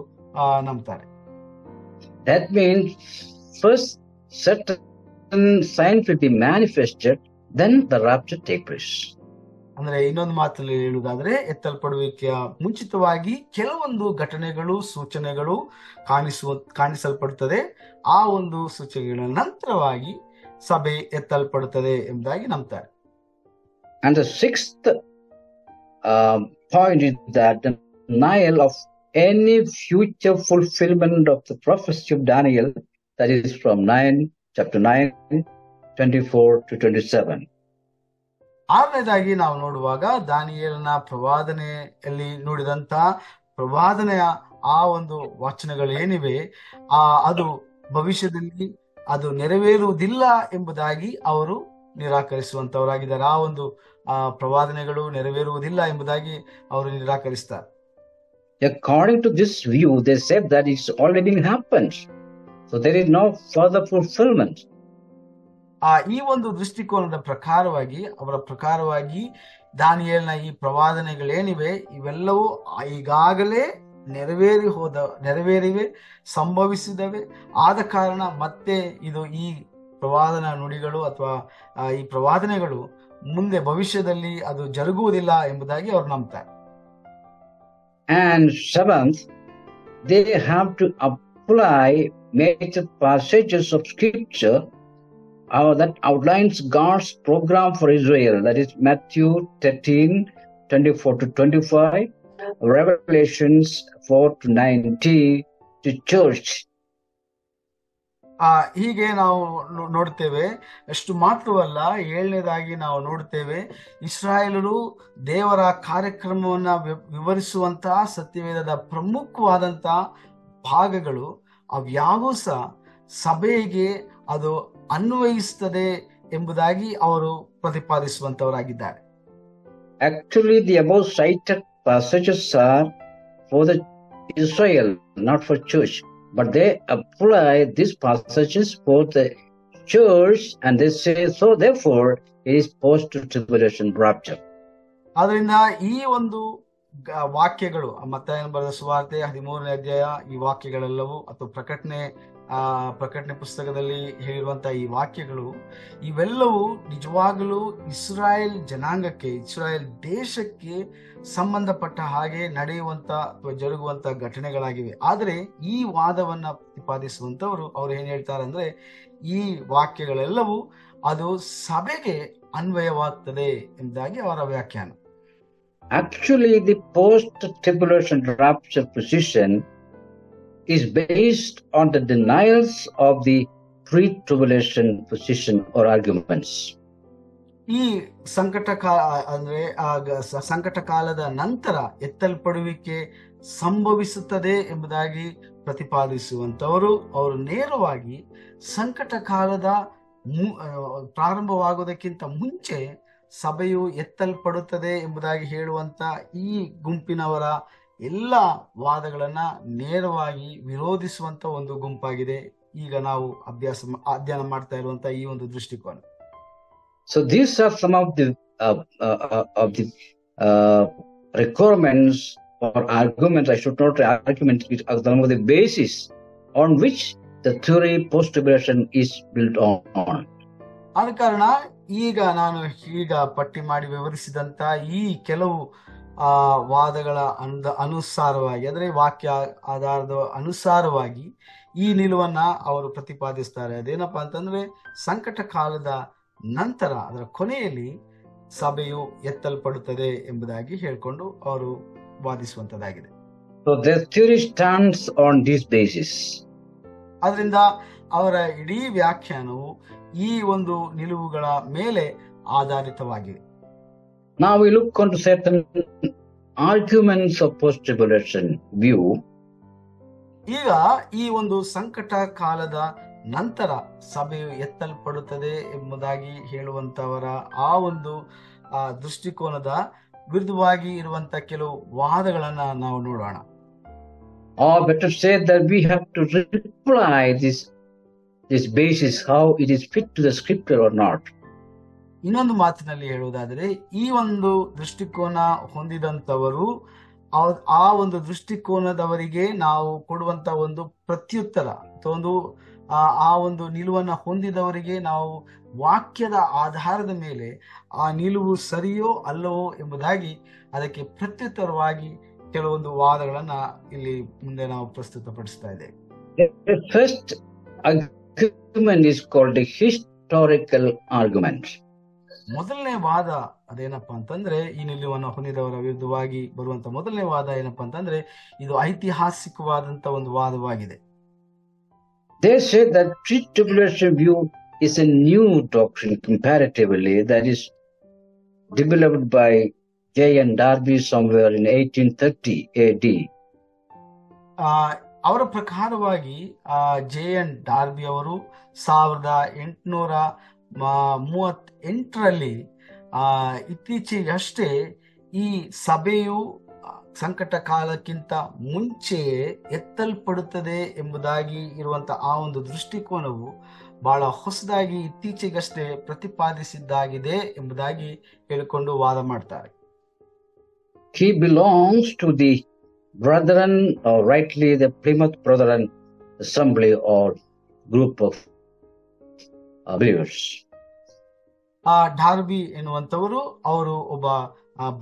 ನಂಬ್ತಾರೆ. That means first certain signs will be manifested, then the rapture take place. ಅಂದ್ರೆ ಇನ್ನೊಂದು ಮಾತಲ್ಲಿ ಹೇಳುವುದಾದ್ರೆ, ಎತ್ತಲ್ಪಡುವಿಕೆಯ ಮುಂಚಿತವಾಗಿ ಕೆಲವೊಂದು ಘಟನೆಗಳು, ಸೂಚನೆಗಳು ಕಾಣಿಸಲ್ಪಡುತ್ತದೆ. ಆ ಒಂದು ಸೂಚನೆಗಳ ನಂತರವಾಗಿ ಸಭೆ ಎತ್ತಲ್ಪಡುತ್ತದೆ ಎಂಬುದಾಗಿ ನಂಬ್ತಾರೆ. And the sixth point is that the denial of any future fulfillment of the prophecy of Daniel, that is from chapter 9, 24 to 27. ಆರನೇದಾಗಿ ನಾವು ನೋಡುವಾಗ, ದಾನಿಯೇಲನ ಪ್ರವಾದನೆಯಲ್ಲಿ ನುಡಿದಂತ ಪ್ರವಾದನೆಯ ಆ ಒಂದು ವಚನಗಳು ಏನಿವೆ, ಅದು ಭವಿಷ್ಯದಲ್ಲಿ ಅದು ನೆರವೇರುವುದಿಲ್ಲ ಎಂಬುದಾಗಿ ಅವರು ನಿರಾಕರಿಸುವಂತವರಾಗಿದ್ದಾರೆ. ಆ ಒಂದು ಪ್ರವಾದನೆಗಳು ನೆರವೇರುವುದಿಲ್ಲ ಎಂಬುದಾಗಿ ಅವರು ನಿರಾಕರಿಸ್ತಾರೆ. According to this view, they said that it's already happened, so there is no further fulfillment. ಈ ಒಂದು ದೃಷ್ಟಿಕೋನದ ಪ್ರಕಾರವಾಗಿ, ಅವರ ಪ್ರಕಾರವಾಗಿ ದಾನಿಯೇಲನ ಈ ಪ್ರವಾದನೆಗಳೇನಿವೆ ಇವೆಲ್ಲವೂ ಈಗಾಗಲೇ ನೆರವೇರಿವೆ, ಸಂಭವಿಸಿದವೆ. ಆದ ಕಾರಣ ಮತ್ತೆ ಇದು ಈ ಪ್ರವಾದನ ನುಡಿಗಳು ಅಥವಾ ಈ ಪ್ರವಾದನೆಗಳು ಮುಂದೆ ಭವಿಷ್ಯದಲ್ಲಿ ಅದು ಜರುಗುವುದಿಲ್ಲ ಎಂಬುದಾಗಿ ಅವರು ನಂಬ್ತಾರೆ. And seventh, they have to apply major passages of scripture that outlines God's program for Israel, that is Matthew 13, 24 to 25, Revelations 4 to 19 to church. ಹೀಗೆ ನಾವು ನೋಡ್ತೇವೆ. ಅಷ್ಟು ಮಾತ್ರವಲ್ಲ, ಏಳನೇದಾಗಿ ನಾವು ನೋಡ್ತೇವೆ, ಇಸ್ರಾಯೇಲರು ದೇವರ ಕಾರ್ಯಕ್ರಮವನ್ನ ವಿವರಿಸುವಂತಹ ಸತ್ಯವೇದದ ಪ್ರಮುಖವಾದಂತ ಭಾಗಗಳು ಅವ್ಯಾವೂ ಸಹ ಸಭೆಗೆ ಅದು ಅನ್ವಯಿಸುತ್ತದೆ ಎಂಬುದಾಗಿ ಅವರು ಪ್ರತಿಪಾದಿಸುವಂತವರಾಗಿದ್ದಾರೆ. Actually, the above cited passages are for the Israel, not for church, but they apply these passages for the church, and they say so. Therefore, it is post-tribulation rapture. ಆದ್ರಿಂದ ಈ ಒಂದು ವಾಕ್ಯಗಳು, ಮತ್ತಾಯನ ಬರೆದ ಸುವಾರ್ತೆ 13ನೇ ಅಧ್ಯಾಯ, ಈ ವಾಕ್ಯಗಳೆಲ್ಲವೂ ಅಥವಾ ಪ್ರಕಟಣೆ ಪುಸ್ತಕದಲ್ಲಿ ಹೇಳಿರುವಂತಹ ಈ ವಾಕ್ಯಗಳು ಇವೆಲ್ಲವೂ ನಿಜವಾಗಲೂ ಇಸ್ರಾಯೇಲ್ ಜನಾಂಗಕ್ಕೆ, ಇಸ್ರಾಯೇಲ್ ದೇಶಕ್ಕೆ ಸಂಬಂಧಪಟ್ಟ ಹಾಗೆ ನಡೆಯುವಂತ ಅಥವಾ ಜರುಗುವಂತ ಘಟನೆಗಳಾಗಿವೆ. ಆದರೆ ಈ ವಾದವನ್ನ ಪ್ರತಿಪಾದಿಸುವಂತವರು ಅವ್ರು ಏನ್ ಹೇಳ್ತಾರೆ ಅಂದ್ರೆ, ಈ ವಾಕ್ಯಗಳೆಲ್ಲವೂ ಅದು ಸಭೆಗೆ ಅನ್ವಯವಾಗ್ತದೆ ಎಂಬುದಾಗಿ ಅವರ ವ್ಯಾಖ್ಯಾನ. Actually, the post-tribulation rapture position is based on the denials of the pre-tribulation position or arguments. ಈ ಸಂಕಟ ಕಾಲ ಅಂದ್ರೆ ಸಂಕಟ ಕಾಲದ ನಂತರ ಎತ್ತಲ್ಪಡುವಿಕೆ ಸಂಭವಿಸುತ್ತದೆ ಎಂಬುದಾಗಿ ಪ್ರತಿಪಾದಿಸುವಂತವರು ಅವರು ನೇರವಾಗಿ ಸಂಕಟ ಕಾಲದ ಪ್ರಾರಂಭವಾಗುವುದಕ್ಕಿಂತ ಮುಂಚೆ ಸಭೆಯು ಎತ್ತಲ್ಪಡುತ್ತದೆ ಎಂಬುದಾಗಿ ಹೇಳುವಂತ ಈ ಗುಂಪಿನವರ ಎಲ್ಲ ವಾದಗಳನ್ನ ನೇರವಾಗಿ ವಿರೋಧಿಸುವಂತ ಒಂದು ಗುಂಪಾಗಿದೆ ಈಗ ನಾವು ಅಧ್ಯಯನ ಮಾಡ್ತಾ ಇರುವಂತ ಈ ಒಂದು ದೃಷ್ಟಿಕೋನ. So these are some of the requirements or arguments, I should not say arguments, which are some of the basis on which the theory post-tribulation is built on. ಆದ ಕಾರಣ ಈಗ ನಾನು ಪಟ್ಟಿ ಮಾಡಿ ವಿವರಿಸಿದಂತ ಈ ಕೆಲವು ವಾದಗಳ ಅನುಸಾರವಾಗಿ ಅಂದ್ರೆ ವಾಕ್ಯ ಆಧಾರದ ಅನುಸಾರವಾಗಿ ಈ ನಿಲುವನ್ನ ಅವರು ಪ್ರತಿಪಾದಿಸ್ತಾರೆ. ಅದೇನಪ್ಪಾ ಅಂತಂದ್ರೆ ಸಂಕಟ ಕಾಲದ ನಂತರ ಅದರ ಕೊನೆಯಲ್ಲಿ ಸಭೆಯು ಎತ್ತಲ್ಪಡುತ್ತದೆ ಎಂಬುದಾಗಿ ಹೇಳ್ಕೊಂಡು ಅವರು ವಾದಿಸುವಂತದ್ದಾಗಿದೆ. So their theory stands on this basis. ಅದರಿಂದ ಅವರ ಇಡೀ ವ್ಯಾಖ್ಯಾನವು ಈ ಒಂದು ನಿಲುವುಗಳ ಮೇಲೆ ಆಧಾರಿತವಾಗಿದೆ. Now we look on to certain arguments of post-tribulation view. ಈಗ ಈ ಒಂದು ಸಂಕಟ ಕಾಲದ ನಂತರ ಸಭೆಯು ಎತ್ತಲ್ಪಡುತ್ತದೆ ಎಂಬುದಾಗಿ ಹೇಳುವಂತವರ ಆ ಒಂದು ದೃಷ್ಟಿಕೋನದ ವಿರುದ್ಧವಾಗಿ ಇರುವಂತ ಕೆಲವು ವಾದಗಳನ್ನ ನಾವು ನೋಡೋಣ. Or better say that we have to reply this basis, how it is fit to the scripture or not. ಇನ್ನೊಂದು ಮಾತಿನಲ್ಲಿ ಹೇಳುವುದಾದರೆ ಈ ಒಂದು ದೃಷ್ಟಿಕೋನ ಹೊಂದಿದಂತವರು ಆ ಒಂದು ದೃಷ್ಟಿಕೋನದವರಿಗೆ ನಾವು ಕೊಡುವಂತ ಒಂದು ಪ್ರತ್ಯುತ್ತರ ಅಥವಾ ಆ ಒಂದು ನಿಲುವನ್ನ ಹೊಂದಿದವರಿಗೆ ನಾವು ವಾಕ್ಯದ ಆಧಾರದ ಮೇಲೆ ಆ ನಿಲುವು ಸರಿಯೋ ಅಲ್ಲವೋ ಎಂಬುದಾಗಿ ಅದಕ್ಕೆ ಪ್ರತ್ಯುತ್ತರವಾಗಿ ಕೆಲವೊಂದು ವಾದಗಳನ್ನ ಇಲ್ಲಿ ಮುಂದೆ ನಾವು ಪ್ರಸ್ತುತಪಡಿಸ್ತಾ ಇದ್ದೇವೆ. The first argument is called the historical argument. ಮೊದಲನೇ ವಾದ ಅದೇನಪ್ಪಾ ಅಂತಂದ್ರೆ ಈ ನಿಲುವನ್ನು ಹೊಂದಿದವರ ವಿರುದ್ಧವಾಗಿ ಬರುವಂತ ಮೊದಲನೇ ವಾದ ಏನಪ್ಪಾ ಅಂತಂದ್ರೆ ಇದು ಐತಿಹಾಸಿಕವಾದಂತ ಒಂದು ವಾದವಾಗಿದೆ. They say that pre-tribulation view is a new doctrine comparatively that is developed by J.N. Darby somewhere in 1830 AD. ಅವರ ಪ್ರಕಾರವಾಗಿ J.N. ಡಾರ್ಬಿ ಅವರು 1838ರಲ್ಲಿ ಇತ್ತೀಚೆಗಷ್ಟೇ ಈ ಸಭೆಯು ಸಂಕಟ ಕಾಲಕ್ಕಿಂತ ಮುಂಚೆ ಎತ್ತಲ್ಪಡುತ್ತದೆ ಎಂಬುದಾಗಿ ಇರುವಂತ ಆ ಒಂದು ದೃಷ್ಟಿಕೋನವು ಬಹಳ ಹೊಸದಾಗಿ ಇತ್ತೀಚೆಗಷ್ಟೇ ಪ್ರತಿಪಾದಿಸಿದ್ದಾಗಿದೆ ಎಂಬುದಾಗಿ ಹೇಳಿಕೊಂಡು ವಾದ ಮಾಡ್ತಾರೆ. He belongs to the Brethren, or rightly the Plymouth Brethren Assembly or group of believers. ಡಾರ್ಬಿ ಎನ್ನುವಂತವರು ಅವರು ಒಬ್ಬ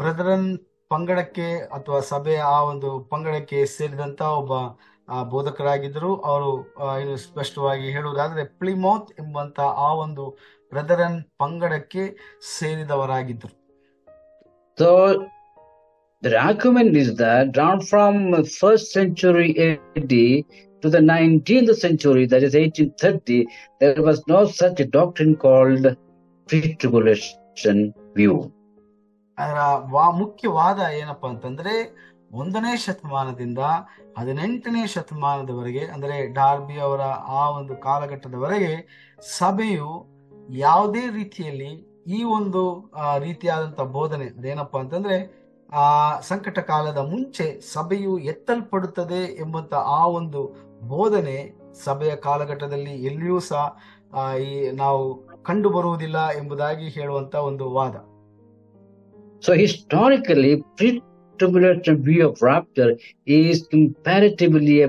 ಬ್ರದರನ್ ಪಂಗಡಕ್ಕೆ ಅಥವಾ ಸಭೆಯ ಆ ಒಂದು ಪಂಗಡಕ್ಕೆ ಸೇರಿದಂತ ಒಬ್ಬ ಬೋಧಕರಾಗಿದ್ದರು. ಅವರು ಇನ್ನು ಸ್ಪಷ್ಟವಾಗಿ ಹೇಳುವುದಾದ್ರೆ ಪ್ಲಿಮೌತ್ ಎಂಬಂತ ಆ ಒಂದು ಬ್ರದರನ್ ಪಂಗಡಕ್ಕೆ ಸೇರಿದವರಾಗಿದ್ದರು. So the argument is that down from 1st century AD to the 19th century, that is 1830, there was no such a doctrine called pre-tribulation view. ಅದರ ಮುಖ್ಯವಾದ ಏನಪ್ಪಾ ಅಂತಂದ್ರೆ 1ನೇ ಶತಮಾನದಿಂದ 18ನೇ ಶತಮಾನದವರೆಗೆ ಅಂದ್ರೆ ಡಾರ್ಬಿ ಅವರ ಆ ಒಂದು ಕಾಲಘಟ್ಟದವರೆಗೆ ಸಭೆಯು ಯಾವುದೇ ರೀತಿಯಲ್ಲಿ ಈ ಒಂದು ರೀತಿಯಾದಂತ ಬೋಧನೆ ಅದೇನಪ್ಪಾ ಅಂತಂದ್ರೆ ಸಂಕಟ ಕಾಲದ ಮುಂಚೆ ಸಭೆಯು ಎತ್ತಲ್ಪಡುತ್ತದೆ ಎಂಬಂತ ಆ ಒಂದು ಬೋಧನೆ ಸಭೆಯ ಕಾಲಘಟ್ಟದಲ್ಲಿ ಎಲ್ಲಿಯೂ ಸಹ ನಾವು ಕಂಡು ಬರುವುದಿಲ್ಲ ಎಂಬುದಾಗಿ ಹೇಳುವಂತ ಒಂದು ವಾದ. So historically, pre-tribulation view of rapture is comparatively a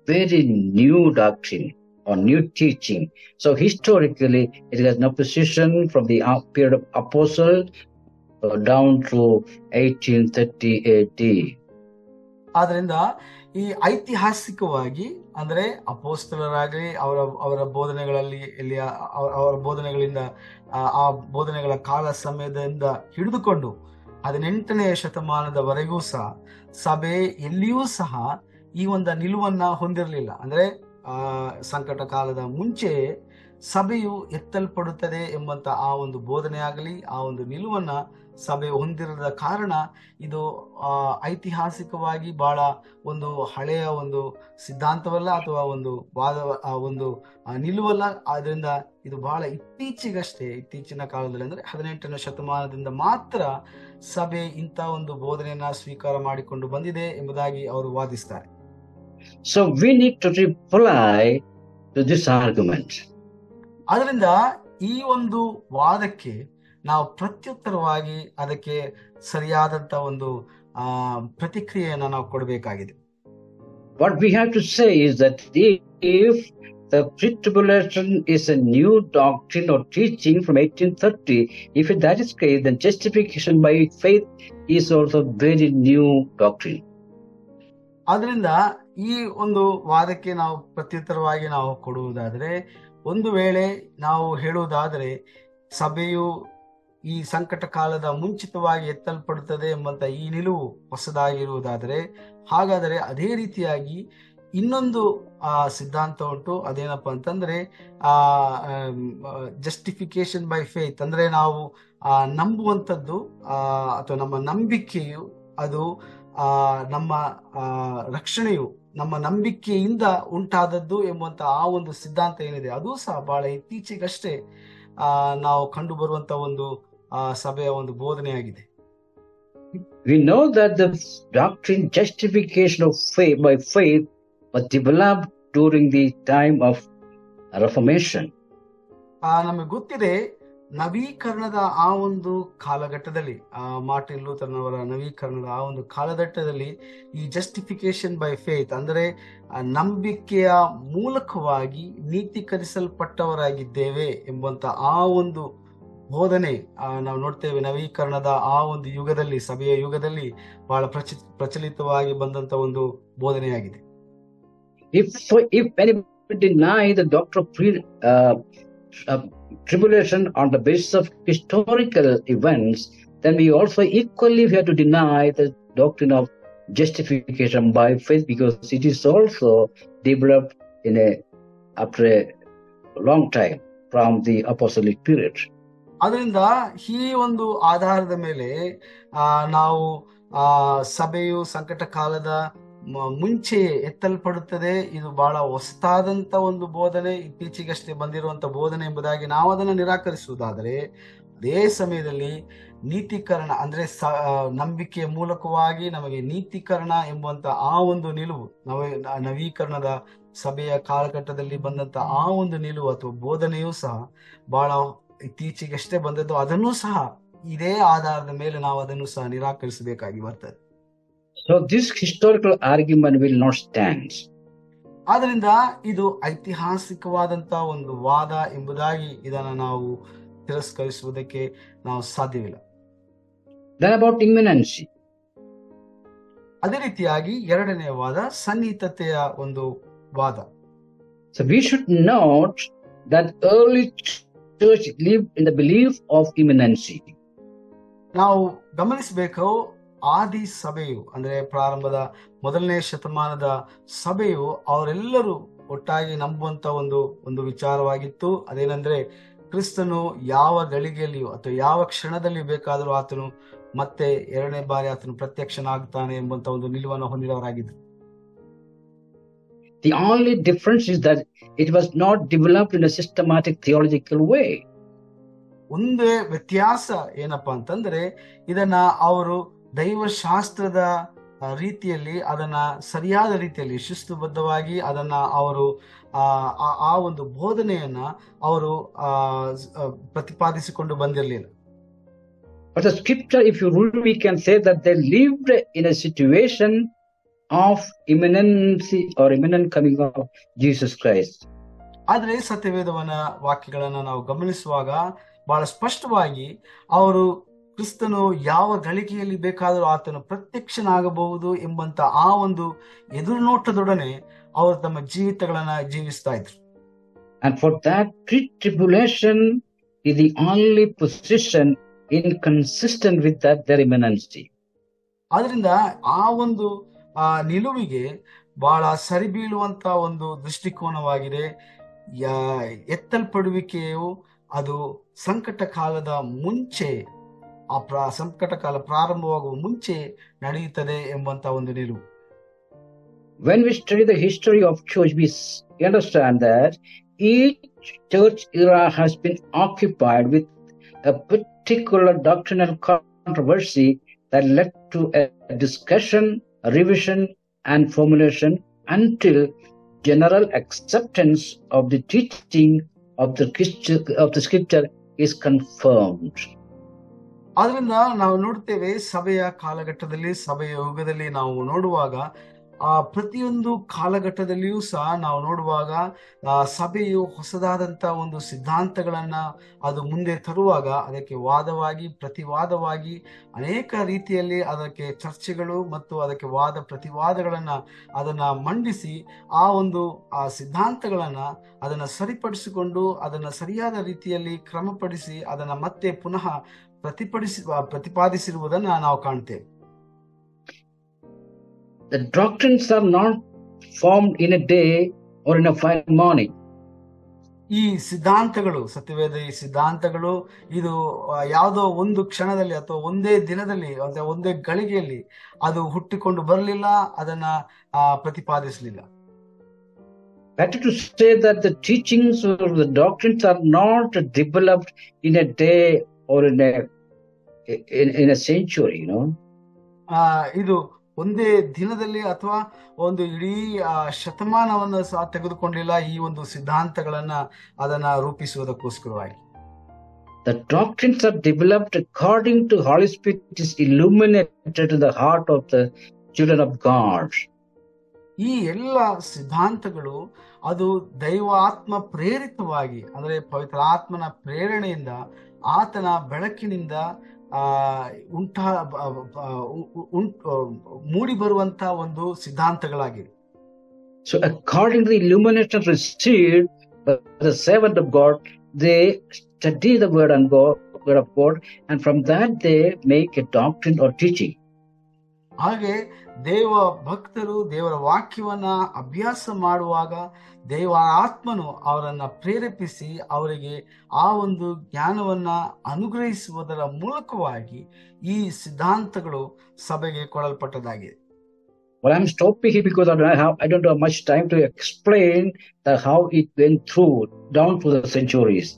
very new doctrine or new teaching. So historically, it has no position from the period of Apostle down to 1830 AD. ಆದ್ರಿಂದ ಈ ಐತಿಹಾಸಿಕವಾಗಿ ಅಂದ್ರೆ ಅಪೋಸ್ತಲರಾಗಲಿ ಅವರ ಬೋಧನೆಗಳಲ್ಲಿ ಅವರ ಬೋಧನೆಗಳಿಂದ ಆ ಬೋಧನೆಗಳ ಕಾಲ ಸಮಯದಿಂದ ಹಿಡಿದುಕೊಂಡು 18ನೇ ಶತಮಾನದವರೆಗೂ ಸಹ ಸಭೆ ಎಲ್ಲಿಯೂ ಸಹ ಈ ಒಂದು ನಿಲುವನ್ನ ಹೊಂದಿರಲಿಲ್ಲ. ಅಂದ್ರೆ ಸಂಕಟ ಕಾಲದ ಮುಂಚೆ ಸಭೆಯು ಎತ್ತಲ್ಪಡುತ್ತದೆ ಎಂಬಂತ ಆ ಒಂದು ಬೋಧನೆ ಆಗಲಿ, ಆ ಒಂದು ನಿಲುವನ್ನ ಸಭೆ ಹೊಂದಿರದ ಕಾರಣ ಇದು ಐತಿಹಾಸಿಕವಾಗಿ ಬಹಳ ಒಂದು ಹಳೆಯ ಒಂದು ಸಿದ್ಧಾಂತವಲ್ಲ ಅಥವಾ ಒಂದು ವಾದ ಒಂದು ನಿಲುವಲ್ಲ. ಆದ್ರಿಂದ ಇದು ಬಹಳ ಇತ್ತೀಚಿನ ಕಾಲದಲ್ಲಿ ಅಂದ್ರೆ 18ನೇ ಶತಮಾನದಿಂದ ಮಾತ್ರ ಸಭೆ ಇಂಥ ಒಂದು ಬೋಧನೆಯನ್ನ ಸ್ವೀಕಾರ ಮಾಡಿಕೊಂಡು ಬಂದಿದೆ ಎಂಬುದಾಗಿ ಅವರು ವಾದಿಸ್ತಾರೆ. So we need to reply to this argument. ಅದರಿಂದ ಈ ಒಂದು ವಾದಕ್ಕೆ ನಾವು ಪ್ರತ್ಯುತ್ತರವಾಗಿ ಅದಕ್ಕೆ ಸರಿಯಾದಂತ ಒಂದು ಪ್ರತಿಕ್ರಿಯೆಯನ್ನ ನಾವು ಕೊಡಬೇಕಾಗಿದೆ. What we have to say is that if the pre-tribulation is a new doctrine or teaching from 1830, if that is case, then justification by faith is also very new doctrine. ಆದ್ರಿಂದ ಈ ಒಂದು ವಾದಕ್ಕೆ ನಾವು ಪ್ರತ್ಯುತ್ತರವಾಗಿ ನಾವು ಕೊಡುವುದಾದ್ರೆ, ಒಂದು ವೇಳೆ ನಾವು ಹೇಳುವುದಾದರೆ ಸಭೆಯು ಈ ಸಂಕಟ ಕಾಲದ ಮುಂಚಿತವಾಗಿ ಎತ್ತಲ್ಪಡುತ್ತದೆ ಎಂಬಂತ ಈ ನಿಲುವು ಹೊಸದಾಗಿರುವುದಾದರೆ, ಹಾಗಾದರೆ ಅದೇ ರೀತಿಯಾಗಿ ಇನ್ನೊಂದು ಸಿದ್ಧಾಂತ ಉಂಟು. ಅದೇನಪ್ಪ ಅಂತಂದ್ರೆ ಜಸ್ಟಿಫಿಕೇಶನ್ ಬೈ ಫೇತ್, ಅಂದ್ರೆ ನಾವು ನಂಬುವಂಥದ್ದು ಅಥವಾ ನಮ್ಮ ನಂಬಿಕೆಯು ಅದು ನಮ್ಮ ರಕ್ಷಣೆಯು ನಮ್ಮ ನಂಬಿಕೆಯಿಂದ ಉಂಟಾದದ್ದು ಎಂಬಂತ ಆ ಒಂದು ಸಿದ್ಧಾಂತ ಏನಿದೆ, ಅದು ಸಹ ಬಹಳ ಇತ್ತೀಚೆಗಷ್ಟೇ ನಾವು ಕಂಡು ಬರುವಂತ ಒಂದು ಸಭೆಯ ಒಂದು ಬೋಧನೆಯಾಗಿದೆ. We know that the doctrine justification of faith by faith was developed during the time of Reformation. ನಮಗೆ ಗೊತ್ತಿದೆ, ನವೀಕರಣದ ಆ ಒಂದು ಕಾಲಘಟ್ಟದಲ್ಲಿ, ಮಾರ್ಟಿನ್ ಲೂಥರ್ನವರ ನವೀಕರಣದ ಆ ಒಂದು ಕಾಲಘಟ್ಟದಲ್ಲಿ ಈ ಜಸ್ಟಿಫಿಕೇಶನ್ ಬೈ ಫೇತ್ ಅಂದ್ರೆ ನಂಬಿಕೆಯ ಮೂಲಕವಾಗಿ ನೀತೀಕರಿಸಲ್ಪಟ್ಟವರಾಗಿದ್ದೇವೆ ಎಂಬಂತ ಆ ಒಂದು ಬೋಧನೆ ನಾವು ನೋಡ್ತೇವೆ. ನವೀಕರಣದ ಆ ಒಂದು ಯುಗದಲ್ಲಿ, ಸಭೆಯ ಯುಗದಲ್ಲಿ ಬಹಳ ಪ್ರಚಲಿತವಾಗಿ ಬಂದಂತ ಒಂದು ಬೋಧನೆಯಾಗಿದೆ. If anybody deny the doctrine of tribulation on the basis of historical events, then we also equally have to deny the doctrine of justification by faith, because it is also developed after a long time from the apostolic period. ಅದರಿಂದ ಈ ಒಂದು ಆಧಾರದ ಮೇಲೆ ನಾವು ಸಭೆಯು ಸಂಕಟ ಕಾಲದ ಮುಂಚೆ ಎತ್ತಲ್ಪಡುತ್ತದೆ, ಇದು ಬಹಳ ಹೊಸತಾದಂತ ಒಂದು ಬೋಧನೆ, ಇತ್ತೀಚೆಗಷ್ಟೇ ಬಂದಿರುವಂತ ಬೋಧನೆ ಎಂಬುದಾಗಿ ನಾವು ಅದನ್ನು ನಿರಾಕರಿಸುವುದಾದರೆ, ಅದೇ ಸಮಯದಲ್ಲಿ ನೀತೀಕರಣ ಅಂದ್ರೆ ನಂಬಿಕೆಯ ಮೂಲಕವಾಗಿ ನಮಗೆ ನೀತೀಕರಣ ಎಂಬುವಂತ ಆ ಒಂದು ನಿಲುವು, ನವೀಕರಣದ ಸಭೆಯ ಕಾಲಘಟ್ಟದಲ್ಲಿ ಬಂದಂತ ಆ ಒಂದು ನಿಲುವು ಅಥವಾ ಬೋಧನೆಯೂ ಸಹ ಬಹಳ ಇತ್ತೀಚೆಗಷ್ಟೇ ಬಂದದ್ದು, ಅದನ್ನೂ ಸಹ ಇದೇ ಆಧಾರದ ಮೇಲೆ ನಾವು ಅದನ್ನು ಸಹ ನಿರಾಕರಿಸಬೇಕಾಗಿ ಬರ್ತದೆ. So this historical argument will not stand. ಆದ್ರಿಂದ ಇದು ಐತಿಹಾಸಿಕವಾದಂತ ಒಂದು ವಾದ ಎಂಬುದಾಗಿ ಇದನ್ನು ನಾವು ತಿರಸ್ಕರಿಸುವುದಕ್ಕೆ ನಾವು ಸಾಧ್ಯವಿಲ್ಲ. Then about imminency. ಅದೇ ರೀತಿಯಾಗಿ ಎರಡನೆಯ ವಾದ ಸನ್ನಿಹಿತತೆಯ ಒಂದು ವಾದ. So we should note that early church lived in the belief of imminency. ನಾವು ಗಮನಿಸಬೇಕು, ಆದಿ ಸಭೆಯು ಅಂದ್ರೆ ಪ್ರಾರಂಭದ 1ನೇ ಶತಮಾನದ ಸಭೆಯು ಅವರೆಲ್ಲರೂ ಒಟ್ಟಾಗಿ ನಂಬುವಂತ ಒಂದು ವಿಚಾರವಾಗಿತ್ತು. ಅದೇನಂದ್ರೆ ಕ್ರಿಸ್ತನು ಯಾವ ಗಳಿಗೆಯಲ್ಲಿಯೂ ಅಥವಾ ಯಾವ ಕ್ಷಣದಲ್ಲಿ ಬೇಕಾದರೂ ಆತನು ಮತ್ತೆ ಎರಡನೇ ಬಾರಿ ಆತನು ಪ್ರತ್ಯಕ್ಷನಾಗ್ತಾನೆ ಎಂಬಂತ ಒಂದು ನಿಲುವನ್ನು ಹೊಂದಿದವರಾಗಿದ್ರು. The only difference is that it was not developed in a systematic theological way. ಒಂದೇ ವ್ಯತ್ಯಾಸ ಏನಪ್ಪಾ ಅಂತಂದ್ರೆ, ಇದನ್ನ ಅವರು ದೈವಶಾಸ್ತ್ರದ ರೀತಿಯಲ್ಲಿ ಅದನ್ನ ಸರಿಯಾದ ರೀತಿಯಲ್ಲಿ ಶಿಸ್ತುಬದ್ಧವಾಗಿ ಅದನ್ನ ಅವರು ಆ ಒಂದು ಬೋಧನೆಯನ್ನ ಅವರು ಪ್ರತಿಪಾದಿಸಿಕೊಂಡು ಬಂದಿರಲಿಲ್ಲ. But the scripture, if you read, we can say that they lived in a situation of imminency or imminent coming of Jesus Christ. ಆದ್ರೆ ಸತ್ಯವೇದವನ ವಾಕ್ಯಗಳನ್ನ ನಾವು ಗಮನಿಸುವಾಗ ಬಹಳ ಸ್ಪಷ್ಟವಾಗಿ ಅವರು ಕ್ರಿಸ್ತನು ಯಾವ ಗಳಿಗೆಯಲ್ಲಿ ಬೇಕಾದರೂ ಆತನು ಪ್ರತ್ಯಕ್ಷನಾಗಬಹುದು ಎಂಬಂತ ಆ ಒಂದು ಎದುರುನೋಟದೊಡನೆ ಅವರು ತಮ್ಮ ಜೀವಿತಗಳನ್ನ ಜೀವಿಸ್ತಾ ಇದ್ರು. And for that, pre-tribulation is the only position inconsistent with that their imminency. ಆದ್ರಿಂದ ಆ ಒಂದು ನಿಲುವಿಗೆ ಬಹಳ ಸರಿಬೀಳುವಂತ ಒಂದು ದೃಷ್ಟಿಕೋನವಾಗಿದೆ. ಎತ್ತಲ್ಪಡುವಿಕೆಯು ಅದು ಸಂಕಟ ಕಾಲದ ಮುಂಚೆ, ಸಂಕಟ ಕಾಲ ಪ್ರಾರಂಭವಾಗುವ ಮುಂಚೆ ನಡೆಯುತ್ತದೆ ಎಂಬಂತ ಒಂದು ನಿಲುವು. When we study the history of church, we understand that each church era has been occupied with a particular doctrinal controversy that led to a discussion, a revision, and formulation until general acceptance of the teaching of the scripture is confirmed. ಆದ್ರಿಂದ ನಾವು ನೋಡ್ತೇವೆ ಸಭೆಯ ಕಾಲಘಟ್ಟದಲ್ಲಿ, ಸಭೆಯ ಯುಗದಲ್ಲಿ ನಾವು ನೋಡುವಾಗ, ಪ್ರತಿಯೊಂದು ಕಾಲಘಟ್ಟದಲ್ಲಿಯೂ ಸಹ ನಾವು ನೋಡುವಾಗ ಸಭೆಯು ಹೊಸದಾದಂತ ಒಂದು ಸಿದ್ಧಾಂತಗಳನ್ನ ಅದು ಮುಂದೆ ತರುವಾಗ ಅದಕ್ಕೆ ವಾದವಾಗಿ ಪ್ರತಿವಾದವಾಗಿ ಅನೇಕ ರೀತಿಯಲ್ಲಿ ಅದಕ್ಕೆ ಚರ್ಚೆಗಳು ಮತ್ತು ಅದಕ್ಕೆ ವಾದ ಪ್ರತಿವಾದಗಳನ್ನ ಅದನ್ನ ಮಂಡಿಸಿ ಆ ಸಿದ್ಧಾಂತಗಳನ್ನ ಅದನ್ನ ಸರಿಪಡಿಸಿಕೊಂಡು ಅದನ್ನ ಸರಿಯಾದ ರೀತಿಯಲ್ಲಿ ಕ್ರಮಪಡಿಸಿ ಅದನ್ನ ಮತ್ತೆ ಪುನಃ ಪ್ರತಿಪಾದಿಸಿರುವುದನ್ನ ನಾವು ಕಾಣ್ತೇವೆ. The doctrines are not formed in a day or in a fine morning. ಈ ಸಿದ್ಧಾಂತಗಳು, ಸತ್ಯವೇದ ಈ ಸಿದ್ಧಾಂತಗಳು ಇದು ಯಾವುದೋ ಒಂದು ಕ್ಷಣದಲ್ಲಿ ಅಥವಾ ಒಂದೇ ದಿನದಲ್ಲಿ ಅಥವಾ ಒಂದೇ ಗಳಿಗೆಯಲ್ಲಿ ಅದು ಹುಟ್ಟಿಕೊಂಡು ಬರಲಿಲ್ಲ, ಅದನ್ನ ಪ್ರತಿಪಾದಿಸಲಿಲ್ಲ. Better to say that the teachings or the doctrines are not developed in a day or in a century, ಇದು ಒಂದೇ ದಿನದಲ್ಲಿ ಅಥವಾ ಒಂದು ಇಡೀ ಶತಮಾನವನ್ನು ಸಹ ತೆಗೆದುಕೊಂಡಿಲ್ಲ ಈ ಒಂದು ಸಿದ್ಧಾಂತಗಳನ್ನ ಅದನ್ನ ರೂಪಿಸುವುದಕ್ಕೋಸ್ಕರವಾಗಿ. The doctrines are developed according to Holy Spirit is illuminated in the heart of the children of God. ಈ ಎಲ್ಲ ಸಿದ್ಧಾಂತಗಳು ಅದು ದೈವ ಆತ್ಮ ಪ್ರೇರಿತವಾಗಿ, ಅಂದ್ರೆ ಪವಿತ್ರ ಆತ್ಮನ ಪ್ರೇರಣೆಯಿಂದ, ಆತನ ಬೆಳಕಿನಿಂದ ಮೂಡಿ ಬರುವಂತ ಒಂದು ಸಿದ್ಧಾಂತಗಳಾಗಿವೆ. So according to the illumination received by the servant of God, they study the word of God, and from that they make a doctrine or teaching. ಹಾಗೆ ದೇವ ಭಕ್ತರು ದೇವರ ವಾಕ್ಯವನ್ನ ಅಭ್ಯಾಸ ಮಾಡುವಾಗ ದೇವ ಆತ್ಮನು ಅವರನ್ನ ಪ್ರೇರೇಪಿಸಿ ಅವರಿಗೆ ಆ ಒಂದು ಜ್ಞಾನವನ್ನ ಅನುಗ್ರಹಿಸುವುದರ ಮೂಲಕವಾಗಿ ಈ ಸಿದ್ಧಾಂತಗಳು ಸಭೆಗೆ ಕೊಡಲ್ಪಟ್ಟದಾಗಿದೆ. Well, I'm stopping here because I don't have much time to explain how it went down through the centuries.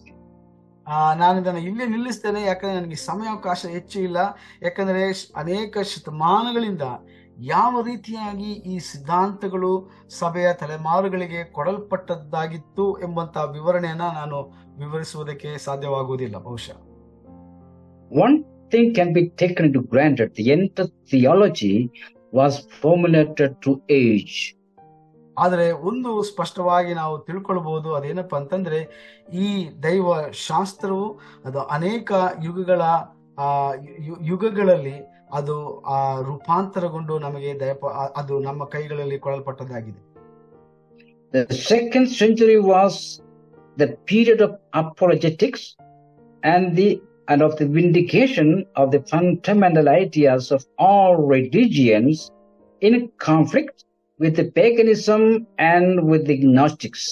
ನಾನು ಇದನ್ನು ಇಲ್ಲೇ ನಿಲ್ಲಿಸ್ತೇನೆ, ಯಾಕಂದ್ರೆ ನನಗೆ ಸಮಯಾವಕಾಶ ಹೆಚ್ಚು ಇಲ್ಲ. ಯಾಕಂದ್ರೆ ಅನೇಕ ಶತಮಾನಗಳಿಂದ ಯಾವ ರೀತಿಯಾಗಿ ಈ ಸಿದ್ಧಾಂತಗಳು ಸಭೆಯ ತಲೆಮಾರುಗಳಿಗೆ ಕೊಡಲ್ಪಟ್ಟದ್ದಾಗಿತ್ತು ಎಂಬಂತ ವಿವರಣೆಯನ್ನ ನಾನು ವಿವರಿಸುವುದಕ್ಕೆ ಸಾಧ್ಯವಾಗುವುದಿಲ್ಲ ಬಹುಶಃ. One thing can be taken into granted: the entire theology was formulated through age. ಆದರೆ ಒಂದು ಸ್ಪಷ್ಟವಾಗಿ ನಾವು ತಿಳ್ಕೊಳ್ಬಹುದು, ಅದೇನಪ್ಪ ಅಂತಂದ್ರೆ ಈ ದೈವ ಶಾಸ್ತ್ರವು ಅದು ಅನೇಕ ಯುಗಗಳಲ್ಲಿ ಅದು ರೂಪಾಂತರಗೊಂಡು ನಮಗೆ ಅದು ನಮ್ಮ ಕೈಗಳಲ್ಲಿ ಕೊಡಲ್ಪಟ್ಟದ್ದಾಗಿದೆ. The 2nd century was the period of apologetics and of the vindication of the fundamental ideas of all religions in conflict with the paganism and with the Gnostics.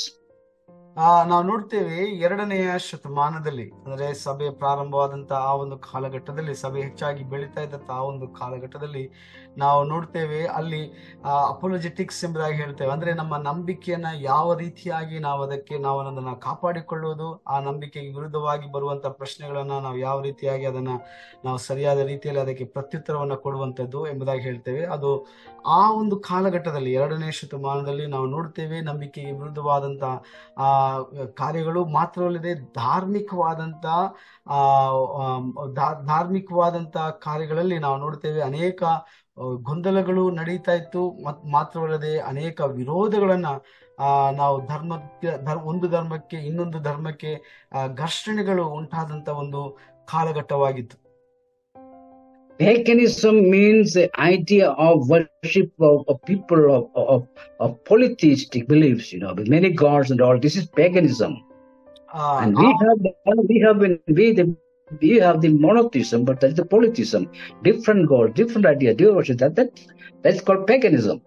ನಾವು ನೋಡ್ತೇವೆ 2ನೆಯ ಶತಮಾನದಲ್ಲಿ, ಅಂದ್ರೆ ಸಭೆ ಪ್ರಾರಂಭವಾದಂತ ಆ ಒಂದು ಕಾಲಘಟ್ಟದಲ್ಲಿ, ಸಭೆ ಹೆಚ್ಚಾಗಿ ಬೆಳೀತಾ ಇದ್ದಂತ ಆ ಒಂದು ಕಾಲಘಟ್ಟದಲ್ಲಿ ನಾವು ನೋಡ್ತೇವೆ ಅಲ್ಲಿ ಅಪೋಲಜೆಟಿಕ್ಸ್ ಎಂಬುದಾಗಿ ಹೇಳ್ತೇವೆ. ಅಂದ್ರೆ ನಮ್ಮ ನಂಬಿಕೆಯನ್ನ ಯಾವ ರೀತಿಯಾಗಿ ನಾವು ಅದನ್ನ ಕಾಪಾಡಿಕೊಳ್ಳುವುದು, ಆ ನಂಬಿಕೆಗೆ ವಿರುದ್ಧವಾಗಿ ಬರುವಂತ ಪ್ರಶ್ನೆಗಳನ್ನ ನಾವು ಯಾವ ರೀತಿಯಾಗಿ ಅದನ್ನ ನಾವು ಸರಿಯಾದ ರೀತಿಯಲ್ಲಿ ಅದಕ್ಕೆ ಪ್ರತ್ಯುತ್ತರವನ್ನ ಕೊಡುವಂತದ್ದು ಎಂಬುದಾಗಿ ಹೇಳ್ತೇವೆ. ಅದು ಆ ಒಂದು ಕಾಲಘಟ್ಟದಲ್ಲಿ 2ನೇ ಶತಮಾನದಲ್ಲಿ ನಾವು ನೋಡ್ತೇವೆ ನಂಬಿಕೆಗೆ ವಿರುದ್ಧವಾದಂತ ಕಾರ್ಯಗಳು ಮಾತ್ರವಲ್ಲದೆ ಧಾರ್ಮಿಕವಾದಂತ ಕಾರ್ಯಗಳಲ್ಲಿ ನಾವು ನೋಡ್ತೇವೆ ಅನೇಕ ಗೊಂದಲಗಳು ನಡೀತಾ ಇತ್ತು. ಮಾತ್ರವಲ್ಲದೆ ಅನೇಕ ವಿರೋಧಗಳನ್ನ ನಾವು ಒಂದು ಧರ್ಮಕ್ಕೆ ಇನ್ನೊಂದು ಧರ್ಮಕ್ಕೆ ಘರ್ಷಣೆಗಳು ಉಂಟಾದಂತ ಒಂದು ಕಾಲಘಟ್ಟವಾಗಿತ್ತು. Paganism means the idea of worship of people of polytheistic beliefs, with many gods and all. This is paganism. And we have the monotheism, but that is the polytheism. Different gods, different idea, different worship. That's called paganism.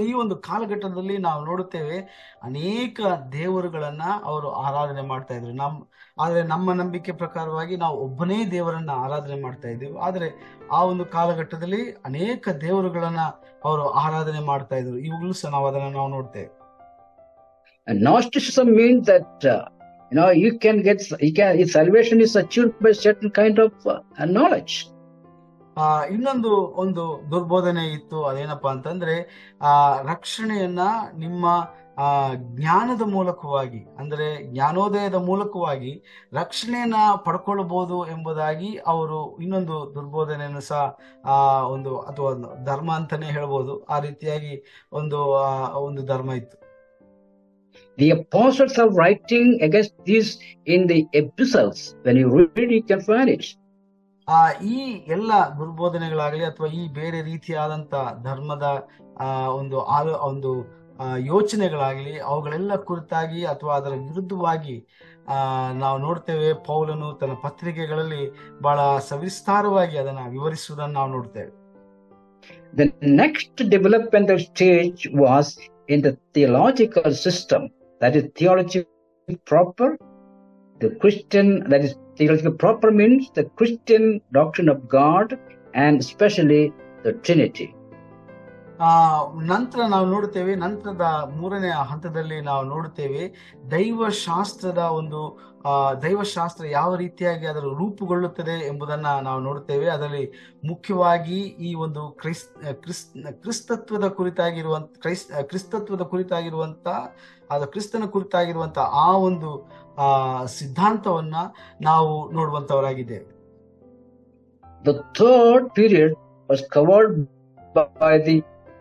ಈ ಒಂದು ಕಾಲಘಟ್ಟದಲ್ಲಿ ನಾವು ನೋಡುತ್ತೇವೆ ಅನೇಕ ದೇವರುಗಳನ್ನ ಅವರು ಆರಾಧನೆ ಮಾಡ್ತಾ ಇದ್ರು. ಆದ್ರೆ ನಮ್ಮ ನಂಬಿಕೆ ಪ್ರಕಾರವಾಗಿ ನಾವು ಒಬ್ಬನೇ ದೇವರನ್ನ ಆರಾಧನೆ ಮಾಡ್ತಾ ಇದ್ದೀವಿ. ಆದ್ರೆ ಆ ಒಂದು ಕಾಲಘಟ್ಟದಲ್ಲಿ ಅನೇಕ ದೇವರುಗಳನ್ನ ಅವರು ಆರಾಧನೆ ಮಾಡ್ತಾ ಇದ್ರು. ಇವುಗಳು ಸಹ ನಾವು ಅದನ್ನ ನಾವು ನೋಡ್ತೇವೆ. And Gnosticism means that salvation is achieved by certain kind of knowledge. ಇನ್ನೊಂದು ಒಂದು ದುರ್ಬೋಧನೆ ಇತ್ತು. ಅದೇನಪ್ಪಾ ಅಂತಂದ್ರೆ ರಕ್ಷಣೆಯನ್ನ ನಿಮ್ಮ ಜ್ಞಾನದ ಮೂಲಕವಾಗಿ, ಅಂದ್ರೆ ಜ್ಞಾನೋದಯದ ಮೂಲಕವಾಗಿ ರಕ್ಷಣೆಯನ್ನ ಪಡ್ಕೊಳ್ಬಹುದು ಎಂಬುದಾಗಿ ಅವರು ಇನ್ನೊಂದು ದುರ್ಬೋಧನೆಯನ್ನು ಸಹ ಒಂದು ಅಥವಾ ಧರ್ಮ ಅಂತಾನೆ ಹೇಳ್ಬೋದು, ಆ ರೀತಿಯಾಗಿ ಒಂದು ಧರ್ಮ ಇತ್ತು. The apostles are writing against this in the epistles. When you read, you can find it. ಈ ಎಲ್ಲ ದುರ್ಬೋಧನೆಗಳಾಗಲಿ ಅಥವಾ ಈ ಬೇರೆ ರೀತಿಯಾದಂತ ಧರ್ಮದ ಒಂದು ಯೋಚನೆಗಳಾಗಲಿ ಅವುಗಳೆಲ್ಲ ಕುರಿತಾಗಿ ಅಥವಾ ಅದರ ವಿರುದ್ಧವಾಗಿ ನಾವು ನೋಡ್ತೇವೆ. ಪೌಲನು ತನ್ನ ಪತ್ರಿಕೆಗಳಲ್ಲಿ ಬಹಳ ಸವಿಸ್ತಾರವಾಗಿ ಅದನ್ನ ವಿವರಿಸುವುದನ್ನು ನಾವು ನೋಡ್ತೇವೆ. The next developmental stage was in the theological system. That is theologically proper. The Christian, that is theologically proper means the Christian doctrine of God and especially the Trinity. ನಂತರ ನಾವು ನೋಡುತ್ತೇವೆ, ನಂತರದ ಮೂರನೇ ಹಂತದಲ್ಲಿ ನಾವು ನೋಡುತ್ತೇವೆ ದೈವಶಾಸ್ತ್ರ ಯಾವ ರೀತಿಯಾಗಿ ಅದರ ರೂಪುಗೊಳ್ಳುತ್ತದೆ ಎಂಬುದನ್ನ ನಾವು ನೋಡುತ್ತೇವೆ. ಅದರಲ್ಲಿ ಮುಖ್ಯವಾಗಿ ಈ ಒಂದು ಕ್ರಿಸ್ತತ್ವದ ಕುರಿತಾಗಿರುವಂತ ಆ ಒಂದು ಸಿದ್ಧಾಂತವನ್ನ ನಾವು ನೋಡುವಂತವರಾಗಿದ್ದೇವೆ. The third period was covered by the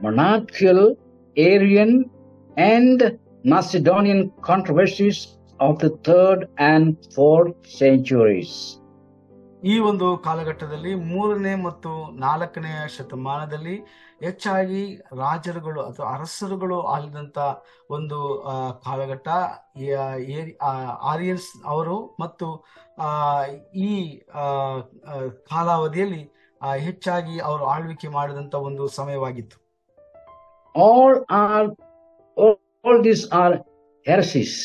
monarchical, Arian and Macedonian controversies of the 3rd and 4th centuries. ಈ ಒಂದು ಕಾಲಘಟ್ಟದಲ್ಲಿ 3ನೇ ಮತ್ತು 4ನೇ ಶತಮಾನದಲ್ಲಿ ಹೆಚ್ಚಾಗಿ ರಾಜರುಗಳು ಅಥವಾ ಅರಸರುಗಳು ಆಳಿದಂತ ಒಂದು ಕಾಲಘಟ್ಟ. ಆರಿಯನ್ಸ್ ಅವರು ಮತ್ತು ಈ ಕಾಲಾವಧಿಯಲ್ಲಿ ಹೆಚ್ಚಾಗಿ ಅವರು ಆಳ್ವಿಕೆ ಮಾಡಿದಂತ ಒಂದು ಸಮಯವಾಗಿತ್ತು. All these are heresies.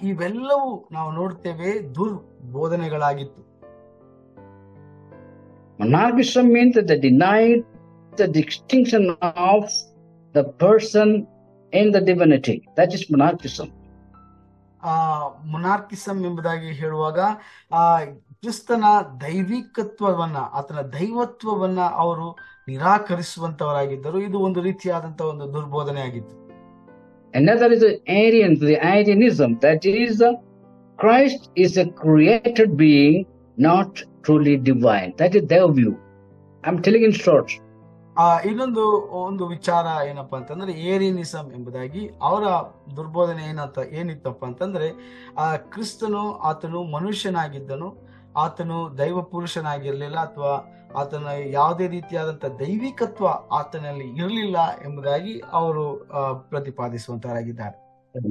ಇವೆಲ್ಲವೂ ನಾವು ನೋಡ್ತೇವೆ ದುರ್ಬೋಧನೆಗಳಾಗಿತ್ತು. Monarchism means that they denied the distinction of the person in the divinity. That is monarchism. ಮೊನಾರ್ಕಿಸಂ ಎಂಬುದಾಗಿ ಹೇಳುವಾಗ ಕ್ರಿಸ್ತನ ದೈವಿಕತ್ವವನ್ನ, ಆತನ ದೈವತ್ವವನ್ನ ಅವರು ನಿರಾಕರಿಸುವಂತವರಾಗಿದ್ದರು. ಇದು ಒಂದು ರೀತಿಯಾದಂತ ಒಂದು ದುರ್ಬೋಧನೆ ಆಗಿತ್ತು. Another is the Arianism. That is, Christ is a created being, not truly divine. That is their view. I'm telling in short. ಒಂದು ವಿಚಾರ ಏನಪ್ಪಾ ಅಂತಂದ್ರೆ ಏರಿಯನಿಸಂ ಎಂಬುದಾಗಿ ಅವರ ದುರ್ಬೋಧನೆ ಏನಿತ್ತಪ್ಪ ಅಂತಂದ್ರೆ ಕ್ರಿಸ್ತನು ಆತನು ಮನುಷ್ಯನಾಗಿದ್ದನು, ಆತನು ದೈವ ಪುರುಷನಾಗಿರ್ಲಿಲ್ಲ ಅಥವಾ ಆತನ ಯಾವುದೇ ರೀತಿಯಾದಂತ ದೈವಿಕತ್ವ ಆತನಲ್ಲಿ ಇರಲಿಲ್ಲ ಎಂಬುದಾಗಿ ಅವರು ಪ್ರತಿಪಾದಿಸುವಂತರಾಗಿದ್ದಾರೆ.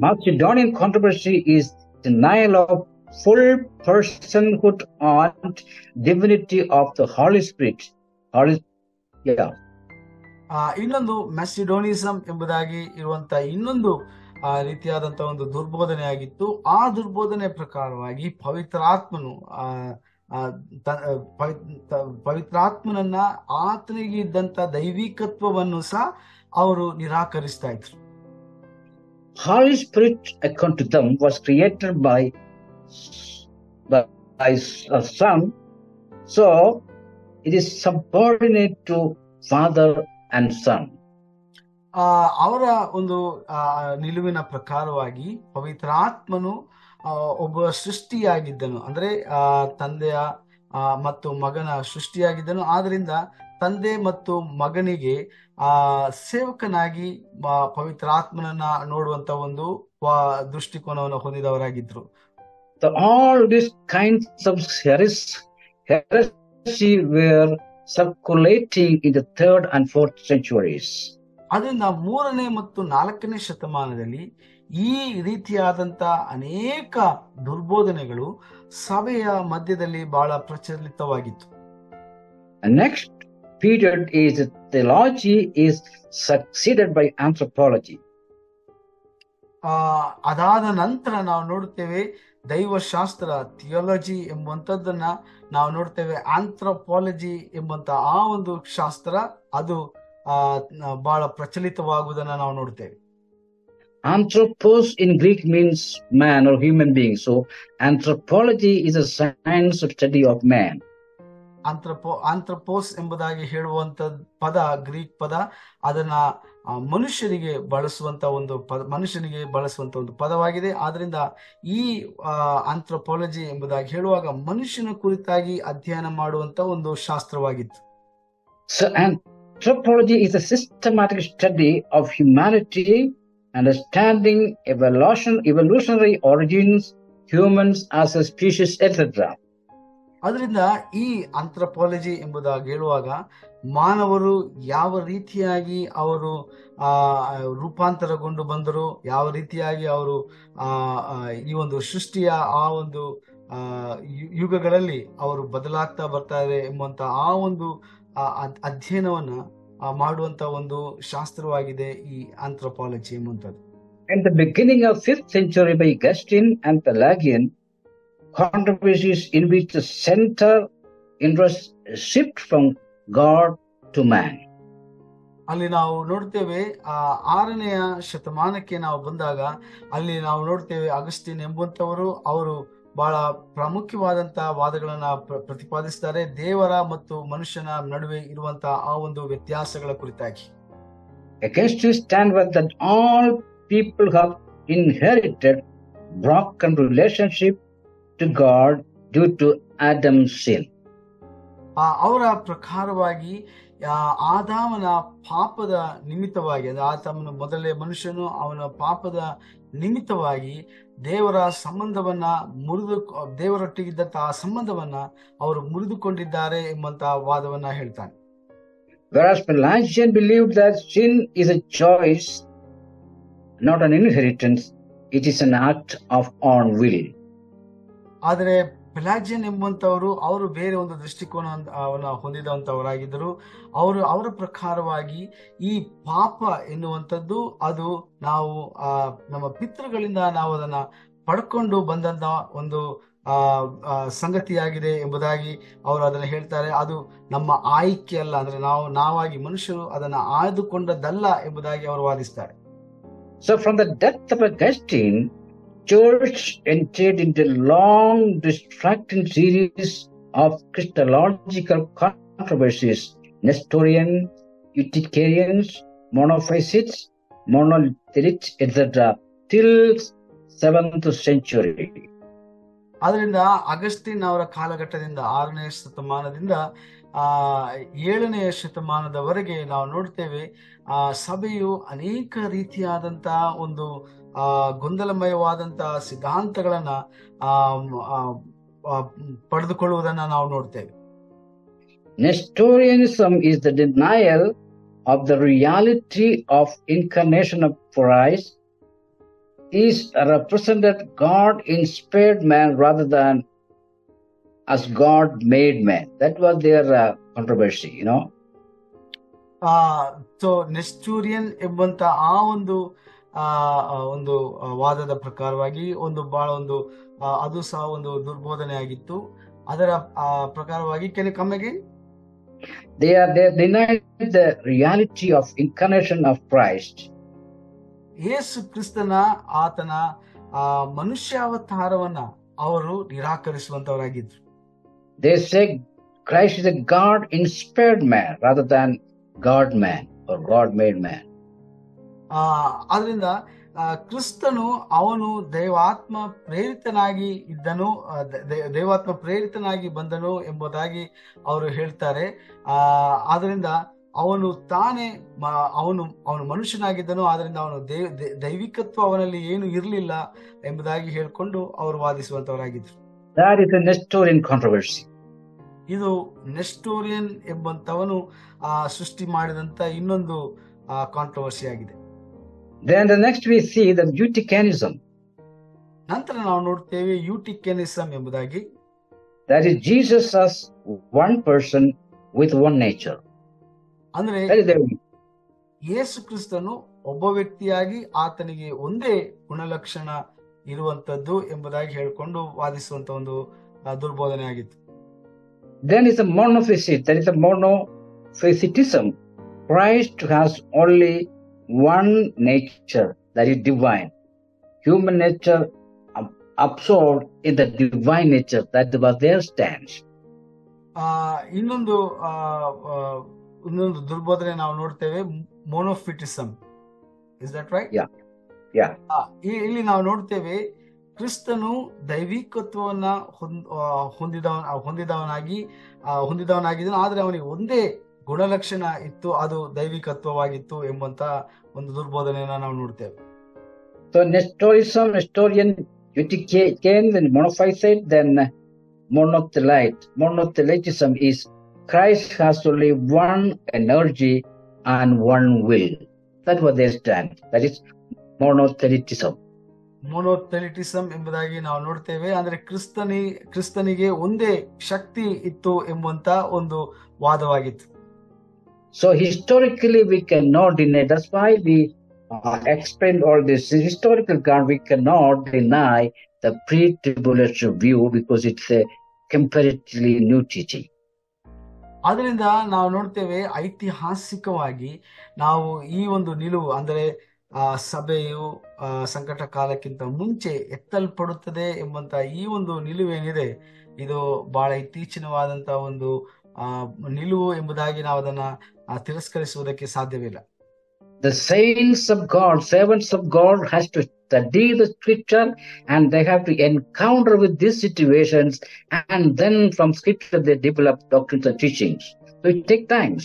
Macedonian controversy is denial of full personhood and divinity of the Holy Spirit. ಇನ್ನೊಂದು ಮೆಸಿಡೋನಿಸಂ ಎಂಬುದಾಗಿ ಇರುವಂತ ಇನ್ನೊಂದು ರೀತಿಯಾದಂತ ಒಂದು ದುರ್ಬೋಧನೆ ಆಗಿತ್ತು. ಆ ದುರ್ಬೋಧನೆ ಪ್ರಕಾರವಾಗಿ ಪವಿತ್ರಾತ್ಮನನ್ನ ಆತನಿಗೆ ಇದ್ದಂತ ದೈವಿಕತ್ವವನ್ನು ಸಹ ಅವರು ನಿರಾಕರಿಸ್ತಾ ಇದ್ರು. Holy Spirit, according to them, was created by a Son, so it is subordinate to Father and Son. ಅವರ ಒಂದು ನಿಲುವಿನ ಪ್ರಕಾರವಾಗಿ ಪವಿತ್ರಾತ್ಮನು ಒಬ್ಬ ಸೃಷ್ಟಿಯಾಗಿದ್ದನು, ಅಂದ್ರೆ ತಂದೆಯ ಮತ್ತು ಮಗನ ಸೃಷ್ಟಿಯಾಗಿದ್ದನು. ಆದ್ರಿಂದ ತಂದೆ ಮತ್ತು ಮಗನಿಗೆ ಸೇವಕನಾಗಿ ಪವಿತ್ರಾತ್ಮನನ್ನ ನೋಡುವಂತ ಒಂದು ದೃಷ್ಟಿಕೋನವನ್ನು ಹೊಂದಿದವರಾಗಿದ್ರು. All these kinds of heresy were circulating in the 3rd and 4th centuries. ಅದರಿಂದ 3ನೇ ಮತ್ತು 4ನೇ ಶತಮಾನದಲ್ಲಿ ಈ ರೀತಿಯಾದಂತ ಅನೇಕ ದುರ್ಬೋಧನೆಗಳು ಸಭೆಯ ಮಧ್ಯದಲ್ಲಿ ಬಹಳ ಪ್ರಚಲಿತವಾಗಿತ್ತು. Next, period is theology is succeeded by anthropology. ಅದಾದ ನಂತರ ನಾವು ನೋಡ್ತೇವೆ ದೈವಶಾಸ್ತ್ರ, ಥಿಯಾಲಜಿ ಎಂಬುವಂಥದ್ದನ್ನ ನಾವು ನೋಡ್ತೇವೆ. ಆಂಥ್ರೋಪಾಲಜಿ ಎಂಬಂತ ಆ ಒಂದು ಶಾಸ್ತ್ರ ಅದು ಬಹಳ ಪ್ರಚಲಿತವಾಗುವುದನ್ನ ನಾವು ನೋಡ್ತೇವೆ. Anthropos in Greek means man or human being. So anthropology is a science of study of man. ಆಂಥ್ರೋಪೋಸ್ ಎಂಬುದಾಗಿ ಹೇಳುವಂತ ಪದ ಗ್ರೀಕ್ ಪದ, ಅದನ್ನ ಮನುಷ್ಯನಿಗೆ ಬಳಸುವಂತ ಒಂದು ಪದವಾಗಿದೆ. ಆದ್ರಿಂದ ಈ ಆಂಥ್ರೋಪಾಲಜಿ ಎಂಬುದಾಗಿ ಹೇಳುವಾಗ ಮನುಷ್ಯನ ಕುರಿತಾಗಿ ಅಧ್ಯಯನ ಮಾಡುವಂತ ಒಂದು ಶಾಸ್ತ್ರವಾಗಿತ್ತು. So anthropology is a systematic study of humanity, understanding evolutionary origins, humans as a species, etc. ಅದರಿಂದ ಈ ಆಂಥ್ರೋಪಾಲಜಿ ಎಂಬುದಾಗಿ ಹೇಳುವಾಗ ಮಾನವರು ಯಾವ ರೀತಿಯಾಗಿ ಅವರು ರೂಪಾಂತರಗೊಂಡು ಬಂದರು, ಯಾವ ರೀತಿಯಾಗಿ ಅವರು ಈ ಒಂದು ಸೃಷ್ಟಿಯ ಆ ಒಂದು ಯುಗಗಳಲ್ಲಿ ಅವರು ಬದಲಾಗ್ತಾ ಬರ್ತಾರೆ ಎಂಬಂತ ಆ ಒಂದು ಅಧ್ಯಯನವನ್ನ ಮಾಡುವಂತ ಒಂದು ಶಾಸ್ತ್ರವಾಗಿದೆ ಈ anthropology ಎಂಬುವಂಥದ್ದು. In the beginning of 5th century by Augustine and Pelagian, controversies in which the center interest shift from God to man. ಅಲ್ಲಿ ನಾವು ನೋಡ್ತೇವೆ 6ನೇ ಶತಮಾನಕ್ಕೆ ನಾವು ಬಂದಾಗ ಅಲ್ಲಿ ನಾವು ನೋಡ್ತೇವೆ ಅಗಸ್ಟಿನ್ ಎಂಬುವಂತವರು ಅವರು ಬಹಳ ಪ್ರಾಮುಖ್ಯವಾದಂತಹ ವಾದಗಳನ್ನ ಪ್ರತಿಪಾದಿಸ್ತಾರೆ ದೇವರ ಮತ್ತು ಮನುಷ್ಯನ ನಡುವೆ ಇರುವಂತಹ ಆ ಒಂದು ವ್ಯತ್ಯಾಸಗಳ ಕುರಿತಾಗಿ. Augustine stand with that all people have inherited broken relationship to God due to Adam's sin. ಅವರ ಪ್ರಕಾರವಾಗಿ ಆದಾಮನ ಪಾಪದ ನಿಮಿತ್ತವಾಗಿ, ಆತಮನ ಮೊದಲೇ ಮನುಷ್ಯನು ಅವನ ಪಾಪದ ನಿಮಿತ್ತವಾಗಿ ದೇವರ ಸಂಬಂಧವನ್ನ ದೇವರೊಟ್ಟಿಗಿದ್ದಂತಹ ಆ ಸಂಬಂಧವನ್ನ ಅವರು ಮುರಿದುಕೊಂಡಿದ್ದಾರೆ ಎಂಬಂತಹ ವಾದವನ್ನ ಹೇಳ್ತಾನೆ. Whereas Pelagian believed that sin is a choice, not an inheritance, it is an act of own will. ಆದರೆ ಪೆಲಾಜಿಯನ್ ಎಂಬಂತವರು ಅವರು ಬೇರೆ ಒಂದು ದೃಷ್ಟಿಕೋನವನ್ನು ಹೊಂದಿದಂತವರಾಗಿದ್ದರು. ಅವರ ಪ್ರಕಾರವಾಗಿ ಈ ಪಾಪ ಎನ್ನುವಂಥದ್ದು ಅದು ನಾವು ನಮ್ಮ ಪಿತೃಗಳಿಂದ ನಾವು ಅದನ್ನ ಪಡ್ಕೊಂಡು ಬಂದಂತ ಒಂದು ಸಂಗತಿಯಾಗಿದೆ ಎಂಬುದಾಗಿ ಅವರು ಅದನ್ನ ಹೇಳ್ತಾರೆ. ಅದು ನಮ್ಮ ಆಯ್ಕೆ ಅಲ್ಲ, ಅಂದ್ರೆ ನಾವಾಗಿ ಮನುಷ್ಯರು ಅದನ್ನ ಆಯ್ದುಕೊಂಡದ್ದಲ್ಲ ಎಂಬುದಾಗಿ ಅವರು ವಾದಿಸ್ತಾರೆ. So from the death of Augustine, Church entered into a long distracting series of Christological controversies: Nestorian, Eutychians, Monophysites, Monolithics, etc. till 7th century. ಅದರಿಂದ ಅಗಸ್ಟಿನ್ ಅವರ ಕಾಲಘಟ್ಟದಿಂದ 6ನೇ ಶತಮಾನದಿಂದ 7ನೇ ಶತಮಾನದವರೆಗೆ ನಾವು ನೋಡ್ತೇವೆ ಸಭೆಯು ಅನೇಕ ರೀತಿಯಾದಂತಹ ಒಂದು ಗೊಂದಲಮಯವಾದಂತಹ ಸಿದ್ಧಾಂತಗಳನ್ನ ಪಡೆದುಕೊಳ್ಳುವುದನ್ನ ನಾವು ನೋಡ್ತೇವೆ. Nestorianism is the denial of the reality of incarnation of Christ is represented God inspired man rather than as God made man. That was their controversy, you know. So ನೆಸ್ಟೋರಿಯನ್ ಎಂಬಂತ ಆ ಒಂದು ವಾದದ ಪ್ರಕಾರವಾಗಿ ಬಹಳ ಅದು ಸಹ ಒಂದು ದುರ್ಬೋಧನೆ ಆಗಿತ್ತು. ಅದರ ಪ್ರಕಾರವಾಗಿ can you come again? They denied the reality of incarnation of Christ. ಯೇಸು ಕ್ರಿಸ್ತನ ಆತನ ಮನುಷ್ಯಾವತಾರವನ್ನ ಅವರು ನಿರಾಕರಿಸುವಂತವರಾಗಿದ್ರು. They say Christ is a God inspired man rather than God man or God made man. ಆದ್ರಿಂದ ಕ್ರಿಸ್ತನು ಅವನು ದೈವಾತ್ಮ ಪ್ರೇರಿತನಾಗಿ ಇದ್ದನು, ದೈವಾತ್ಮ ಪ್ರೇರಿತನಾಗಿ ಬಂದನು ಎಂಬುದಾಗಿ ಅವರು ಹೇಳ್ತಾರೆ. ಆದ್ರಿಂದ ಅವನು ತಾನೇ ಅವನು ಮನುಷ್ಯನಾಗಿದ್ದನು, ಆದ್ರಿಂದ ಅವನು ದೈವಿಕತ್ವ ಅವನಲ್ಲಿ ಏನು ಇರಲಿಲ್ಲ ಎಂಬುದಾಗಿ ಹೇಳ್ಕೊಂಡು ಅವರು ವಾದಿಸುವಂತವರಾಗಿದ್ರು. That is a Nestorian controversy. ಇದು ನೆಸ್ಟೋರಿಯನ್ ಎಂಬಂತವನು ಸೃಷ್ಟಿ ಮಾಡಿದಂತ ಇನ್ನೊಂದು ಕಾಂಟ್ರವರ್ಸಿ ಆಗಿದೆ. Then the next we see the Eutychianism. ನಂತರ ನಾವು ನೋಡ್ತೇವೆ ಯೂಟಿಕ್ಯಾನಿಸಂ ಎಂಬುದಾಗಿ. That is Jesus as one person with one nature. ಅಂದ್ರೆ That is the ಯೇಸು ಕ್ರಿಸ್ತನು ಒಬ್ಬ ವ್ಯಕ್ತಿಯಾಗಿ ಆತನಿಗೆ ಒಂದೇ ಗುಣಲಕ್ಷಣ ಇರುವಂತದ್ದು ಎಂಬುದಾಗಿ ಹೇಳ್ಕೊಂಡು ವಾದಿಸುವಂತ ಒಂದು ದುರ್ಬೋಧನೆ ಆಗಿತ್ತು. Then is a monophysite. There is a monophysitism. Christ has only one nature, that is divine. Human nature absorbed in the divine nature. That was their stance. ಇನ್ನೊಂದು ದುರ್ಬೋಧನೆ ನಾವು ನೋಡ್ತೇವೆ, ಮೊನೋಫಿಟಿಸಮ್. Is that right? ಇಲ್ಲಿ ನಾವು ನೋಡ್ತೇವೆ ಕ್ರಿಸ್ತನು ದೈವಿಕತ್ವವನ್ನ ಹೊಂದಿದವನಾಗಿದ್ದನು, ಆದ್ರೆ ಅವನಿಗೆ ಒಂದೇ ಗುಣಲಕ್ಷಣ ಇತ್ತು, ಅದು ದೈವಿಕತ್ವವಾಗಿತ್ತು ಎಂಬಂತ ಒಂದು ದುರ್ಬೋಧನೆಯನ್ನ ನಾವು ನೋಡ್ತೇವೆ. So Nestorian came, then monophysite, then monothelite. Monothelitism is Christ has only one energy and one will. That was their stand. That is monothelitism. ಮೊನೋಥೆಲಿಟಿಸಮ್ ಎಂಬುದಾಗಿ ನಾವು ನೋಡ್ತೇವೆ. ಅಂದ್ರೆ ಕ್ರಿಸ್ತನಿಗೆ ಒಂದೇ ಶಕ್ತಿ ಇತ್ತು ಎಂಬಂತ ಒಂದು ವಾದವಾಗಿತ್ತು. So historically we cannot deny. That's why we explained all this. In historical ground we cannot deny the pre-tribulation view because it's a comparatively new teaching. ಆದ್ರಿಂದ ನಾವು ನೋಡ್ತೇವೆ ಐತಿಹಾಸಿಕವಾಗಿ ನಾವು ಈ ಒಂದು ನಿಲುವು, ಅಂದ್ರೆ ಸಭೆಯು ಸಂಕಟ ಕಾಲಕ್ಕಿಂತ ಮುಂಚೆ ಎತ್ತಲ್ಪಡುತ್ತದೆ ಎಂಬಂತ ಈ ಒಂದು ನಿಲುವೇನಿದೆ, ಇದು ಬಹಳ ಇತ್ತೀಚಿನವಾದಂತ ಒಂದು ನಿಲುವು ಎಂಬುದಾಗಿ ನಾವು ಅದನ್ನ ತಿರಸ್ಕರಿಸುವುದಕ್ಕೆ ಸಾಧ್ಯವಿಲ್ಲ. The saints of God, servants of God has to study the scripture and they have to encounter with these situations, and then from scripture they develop doctrines and teachings. So it takes time.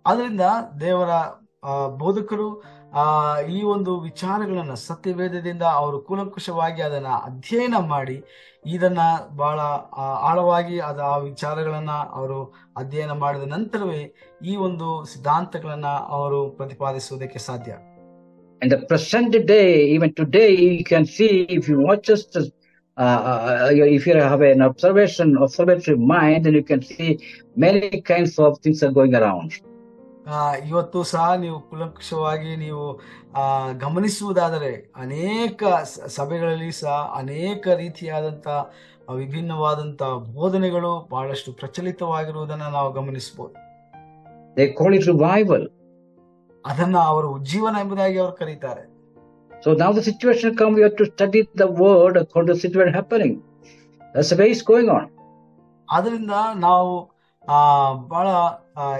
ಆದ್ರಿಂದ ದೇವರ ಬೋಧಕರು ಈ ಒಂದು ವಿಚಾರಗಳನ್ನ ಸತ್ಯವೇದದಿಂದ ಅವರು ಕೂಲಂಕುಷವಾಗಿ ಅದನ್ನ ಅಧ್ಯಯನ ಮಾಡಿ ಇದನ್ನ ಬಹಳ ಆಳವಾಗಿ ಆ ವಿಚಾರಗಳನ್ನ ಅವರು ಅಧ್ಯಯನ ಮಾಡಿದ ನಂತರವೇ ಈ ಒಂದು ಸಿದ್ಧಾಂತಗಳನ್ನ ಅವರು ಪ್ರತಿಪಾದಿಸುವುದಕ್ಕೆ ಸಾಧ್ಯ. In the present day, even today, you can see, if you watch us, if you have an observatory mind, then you can see many kinds of things are going around. ಇವತ್ತು ಸಹ ನೀವು ಕುಲಂಕುಷವಾಗಿ ನೀವು ಗಮನಿಸುವುದಾದರೆ ಅನೇಕ ಸಭೆಗಳಲ್ಲಿ ಸಹ ಅನೇಕ ರೀತಿಯಾದಂತ ವಿಭಿನ್ನವಾದಂತ ಬೋಧನೆಗಳು ಬಹಳಷ್ಟು ಪ್ರಚಲಿತವಾಗಿರುವುದನ್ನ ನಾವು ಗಮನಿಸಬಹುದು. They call it revival. ಅದನ್ನ ಅವರು ಉಜ್ಜೀವನ ಎಂಬುದಾಗಿ ಅವರು ಕರೀತಾರೆ. So now the situation come, we have to study the word according to the situation happening. That's the way it's going on. ಆದ್ರಿಂದ ನಾವು ಬಹಳ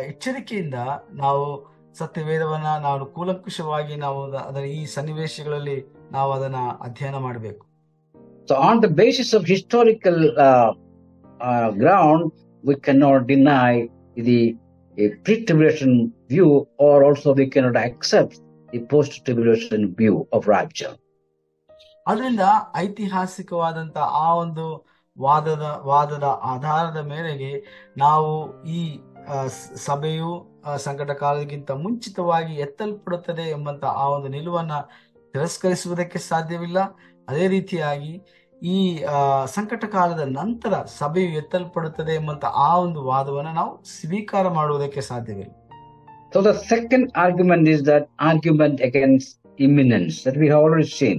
ಎಚ್ಚರಿಕೆಯಿಂದ ನಾವು ಸತ್ಯವೇದವನ್ನ ನಾವು ಕೂಲಂಕುಷವಾಗಿ ನಾವು ಅದರ ಈ ಸನ್ನಿವೇಶಗಳಲ್ಲಿ ನಾವು ಅದನ್ನ ಅಧ್ಯಯನ ಮಾಡಬೇಕು. So on the basis of historical ground, we cannot deny the pre-tribulation view, or also we cannot accept the post-tribulation view of rapture. ಅದರಿಂದ ಐತಿಹಾಸಿಕವಾದಂತ ಆ ಒಂದು ವಾದದ ಆಧಾರದ ಮೇರೆಗೆ ನಾವು ಈ ಸಭೆಯು ಸಂಕಟ ಕಾಲಕ್ಕಿಂತ ಮುಂಚಿತವಾಗಿ ಎತ್ತಲ್ಪಡುತ್ತದೆ ಎಂಬಂತ ಆ ಒಂದು ನಿಲುವನ್ನ ತಿರಸ್ಕರಿಸುವುದಕ್ಕೆ ಸಾಧ್ಯವಿಲ್ಲ. ಅದೇ ರೀತಿಯಾಗಿ ಈ ಸಂಕಟ ಕಾಲದ ನಂತರ ಸಭೆಯು ಎತ್ತಲ್ಪಡುತ್ತದೆ ಎಂಬಂತ ಆ ಒಂದು ವಾದವನ್ನ ನಾವು ಸ್ವೀಕಾರ ಮಾಡುವುದಕ್ಕೆ ಸಾಧ್ಯವಿಲ್ಲ. So the second argument is that argument against imminence that we have already seen.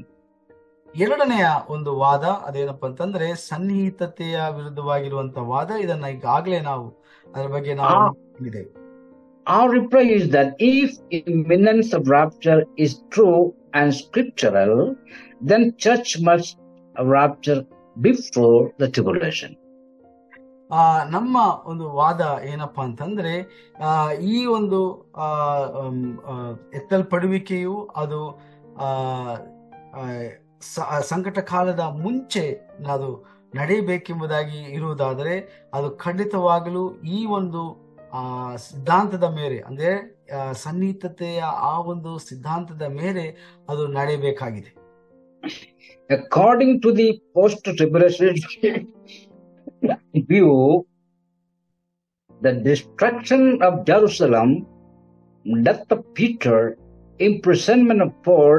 ಎರಡನೆಯ ಒಂದು ವಾದ ಅದೇನಪ್ಪ ಅಂತಂದ್ರೆ ಸನ್ನಿಹಿತತೆಯ ವಿರುದ್ಧವಾಗಿರುವಂತ ವಾದ. ಇದನ್ನ ಈಗಾಗಲೇ ನಾವು ಅದರ ಬಗ್ಗೆ ನಾವು ಹೇಳಿದ್ದೇವೆ. Our reply is that if imminence of rapture is true and scriptural, then church must rapture before the tribulation. ನಮ್ಮ ಒಂದು ವಾದ ಏನಪ್ಪಾ ಅಂತಂದ್ರೆ ಈ ಒಂದು ಎತ್ತಲ್ಪಡುವಿಕೆಯು ಅದು ಸಂಕಟ ಕಾಲದ ಮುಂಚೆ ಅದು ನಡೆಯಬೇಕೆಂಬುದಾಗಿ ಇರುವುದಾದರೆ ಅದು ಖಂಡಿತವಾಗಲೂ ಈ ಒಂದು ಸಿದ್ಧಾಂತದ ಮೇರೆ, ಅಂದ್ರೆ ಸನ್ನಿಹಿತತೆಯ ಆ ಒಂದು ಸಿದ್ಧಾಂತದ ಮೇರೆ ಅದು ನಡೆಯಬೇಕಾಗಿದೆ. According to the post-tribulation view, the destruction of Jerusalem, death of Peter, imprisonment of Paul,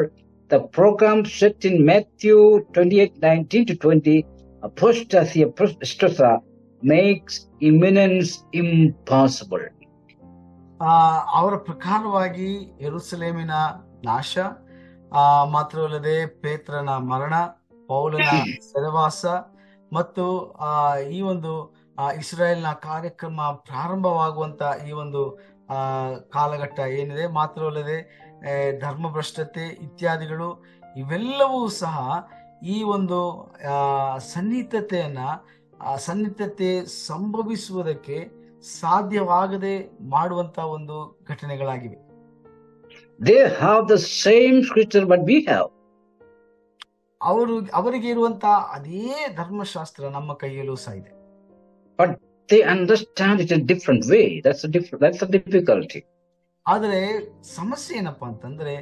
the program set in Matthew 28:19-20, apostasy, makes imminence impossible. ಅವರ ಪ್ರಕಾರವಾಗಿ ಯೆರೂಸಲೇಮಿನ ನಾಶ, ಮಾತ್ರವಲ್ಲದೆ ಪೇತ್ರನ ಮರಣ, ಪೌಲನ ಸೆರೆವಾಸ ಮತ್ತು ಈ ಒಂದು ಇಸ್ರಾಯೇಲ್ನ ಕಾರ್ಯಕ್ರಮ ಪ್ರಾರಂಭವಾಗುವಂತ ಈ ಒಂದು ಕಾಲಘಟ್ಟ ಏನಿದೆ, ಮಾತ್ರವಲ್ಲದೆ ಧರ್ಮಭ್ರಷ್ಟತೆ ಇತ್ಯಾದಿಗಳು ಇವೆಲ್ಲವೂ ಸಹ ಈ ಒಂದು ಸನ್ನಿಹಿತತೆ ಸಂಭವಿಸುವುದಕ್ಕೆ ಸಾಧ್ಯವಾಗದೆ ಮಾಡುವಂತ ಒಂದು ಘಟನೆಗಳಾಗಿವೆ. They have the same scripture what we have. ಅವರಿಗೆ ಇರುವಂತ ಅದೇ ಧರ್ಮಶಾಸ್ತ್ರ ನಮ್ಮ ಕೈಯಲ್ಲೂ ಸಹ ಇದೆ. But they understand it a different way. That's the difficulty. ಆದರೆ ಸಮಸ್ಯೆ ಏನಪ್ಪಾ ಅಂತಂದ್ರೆ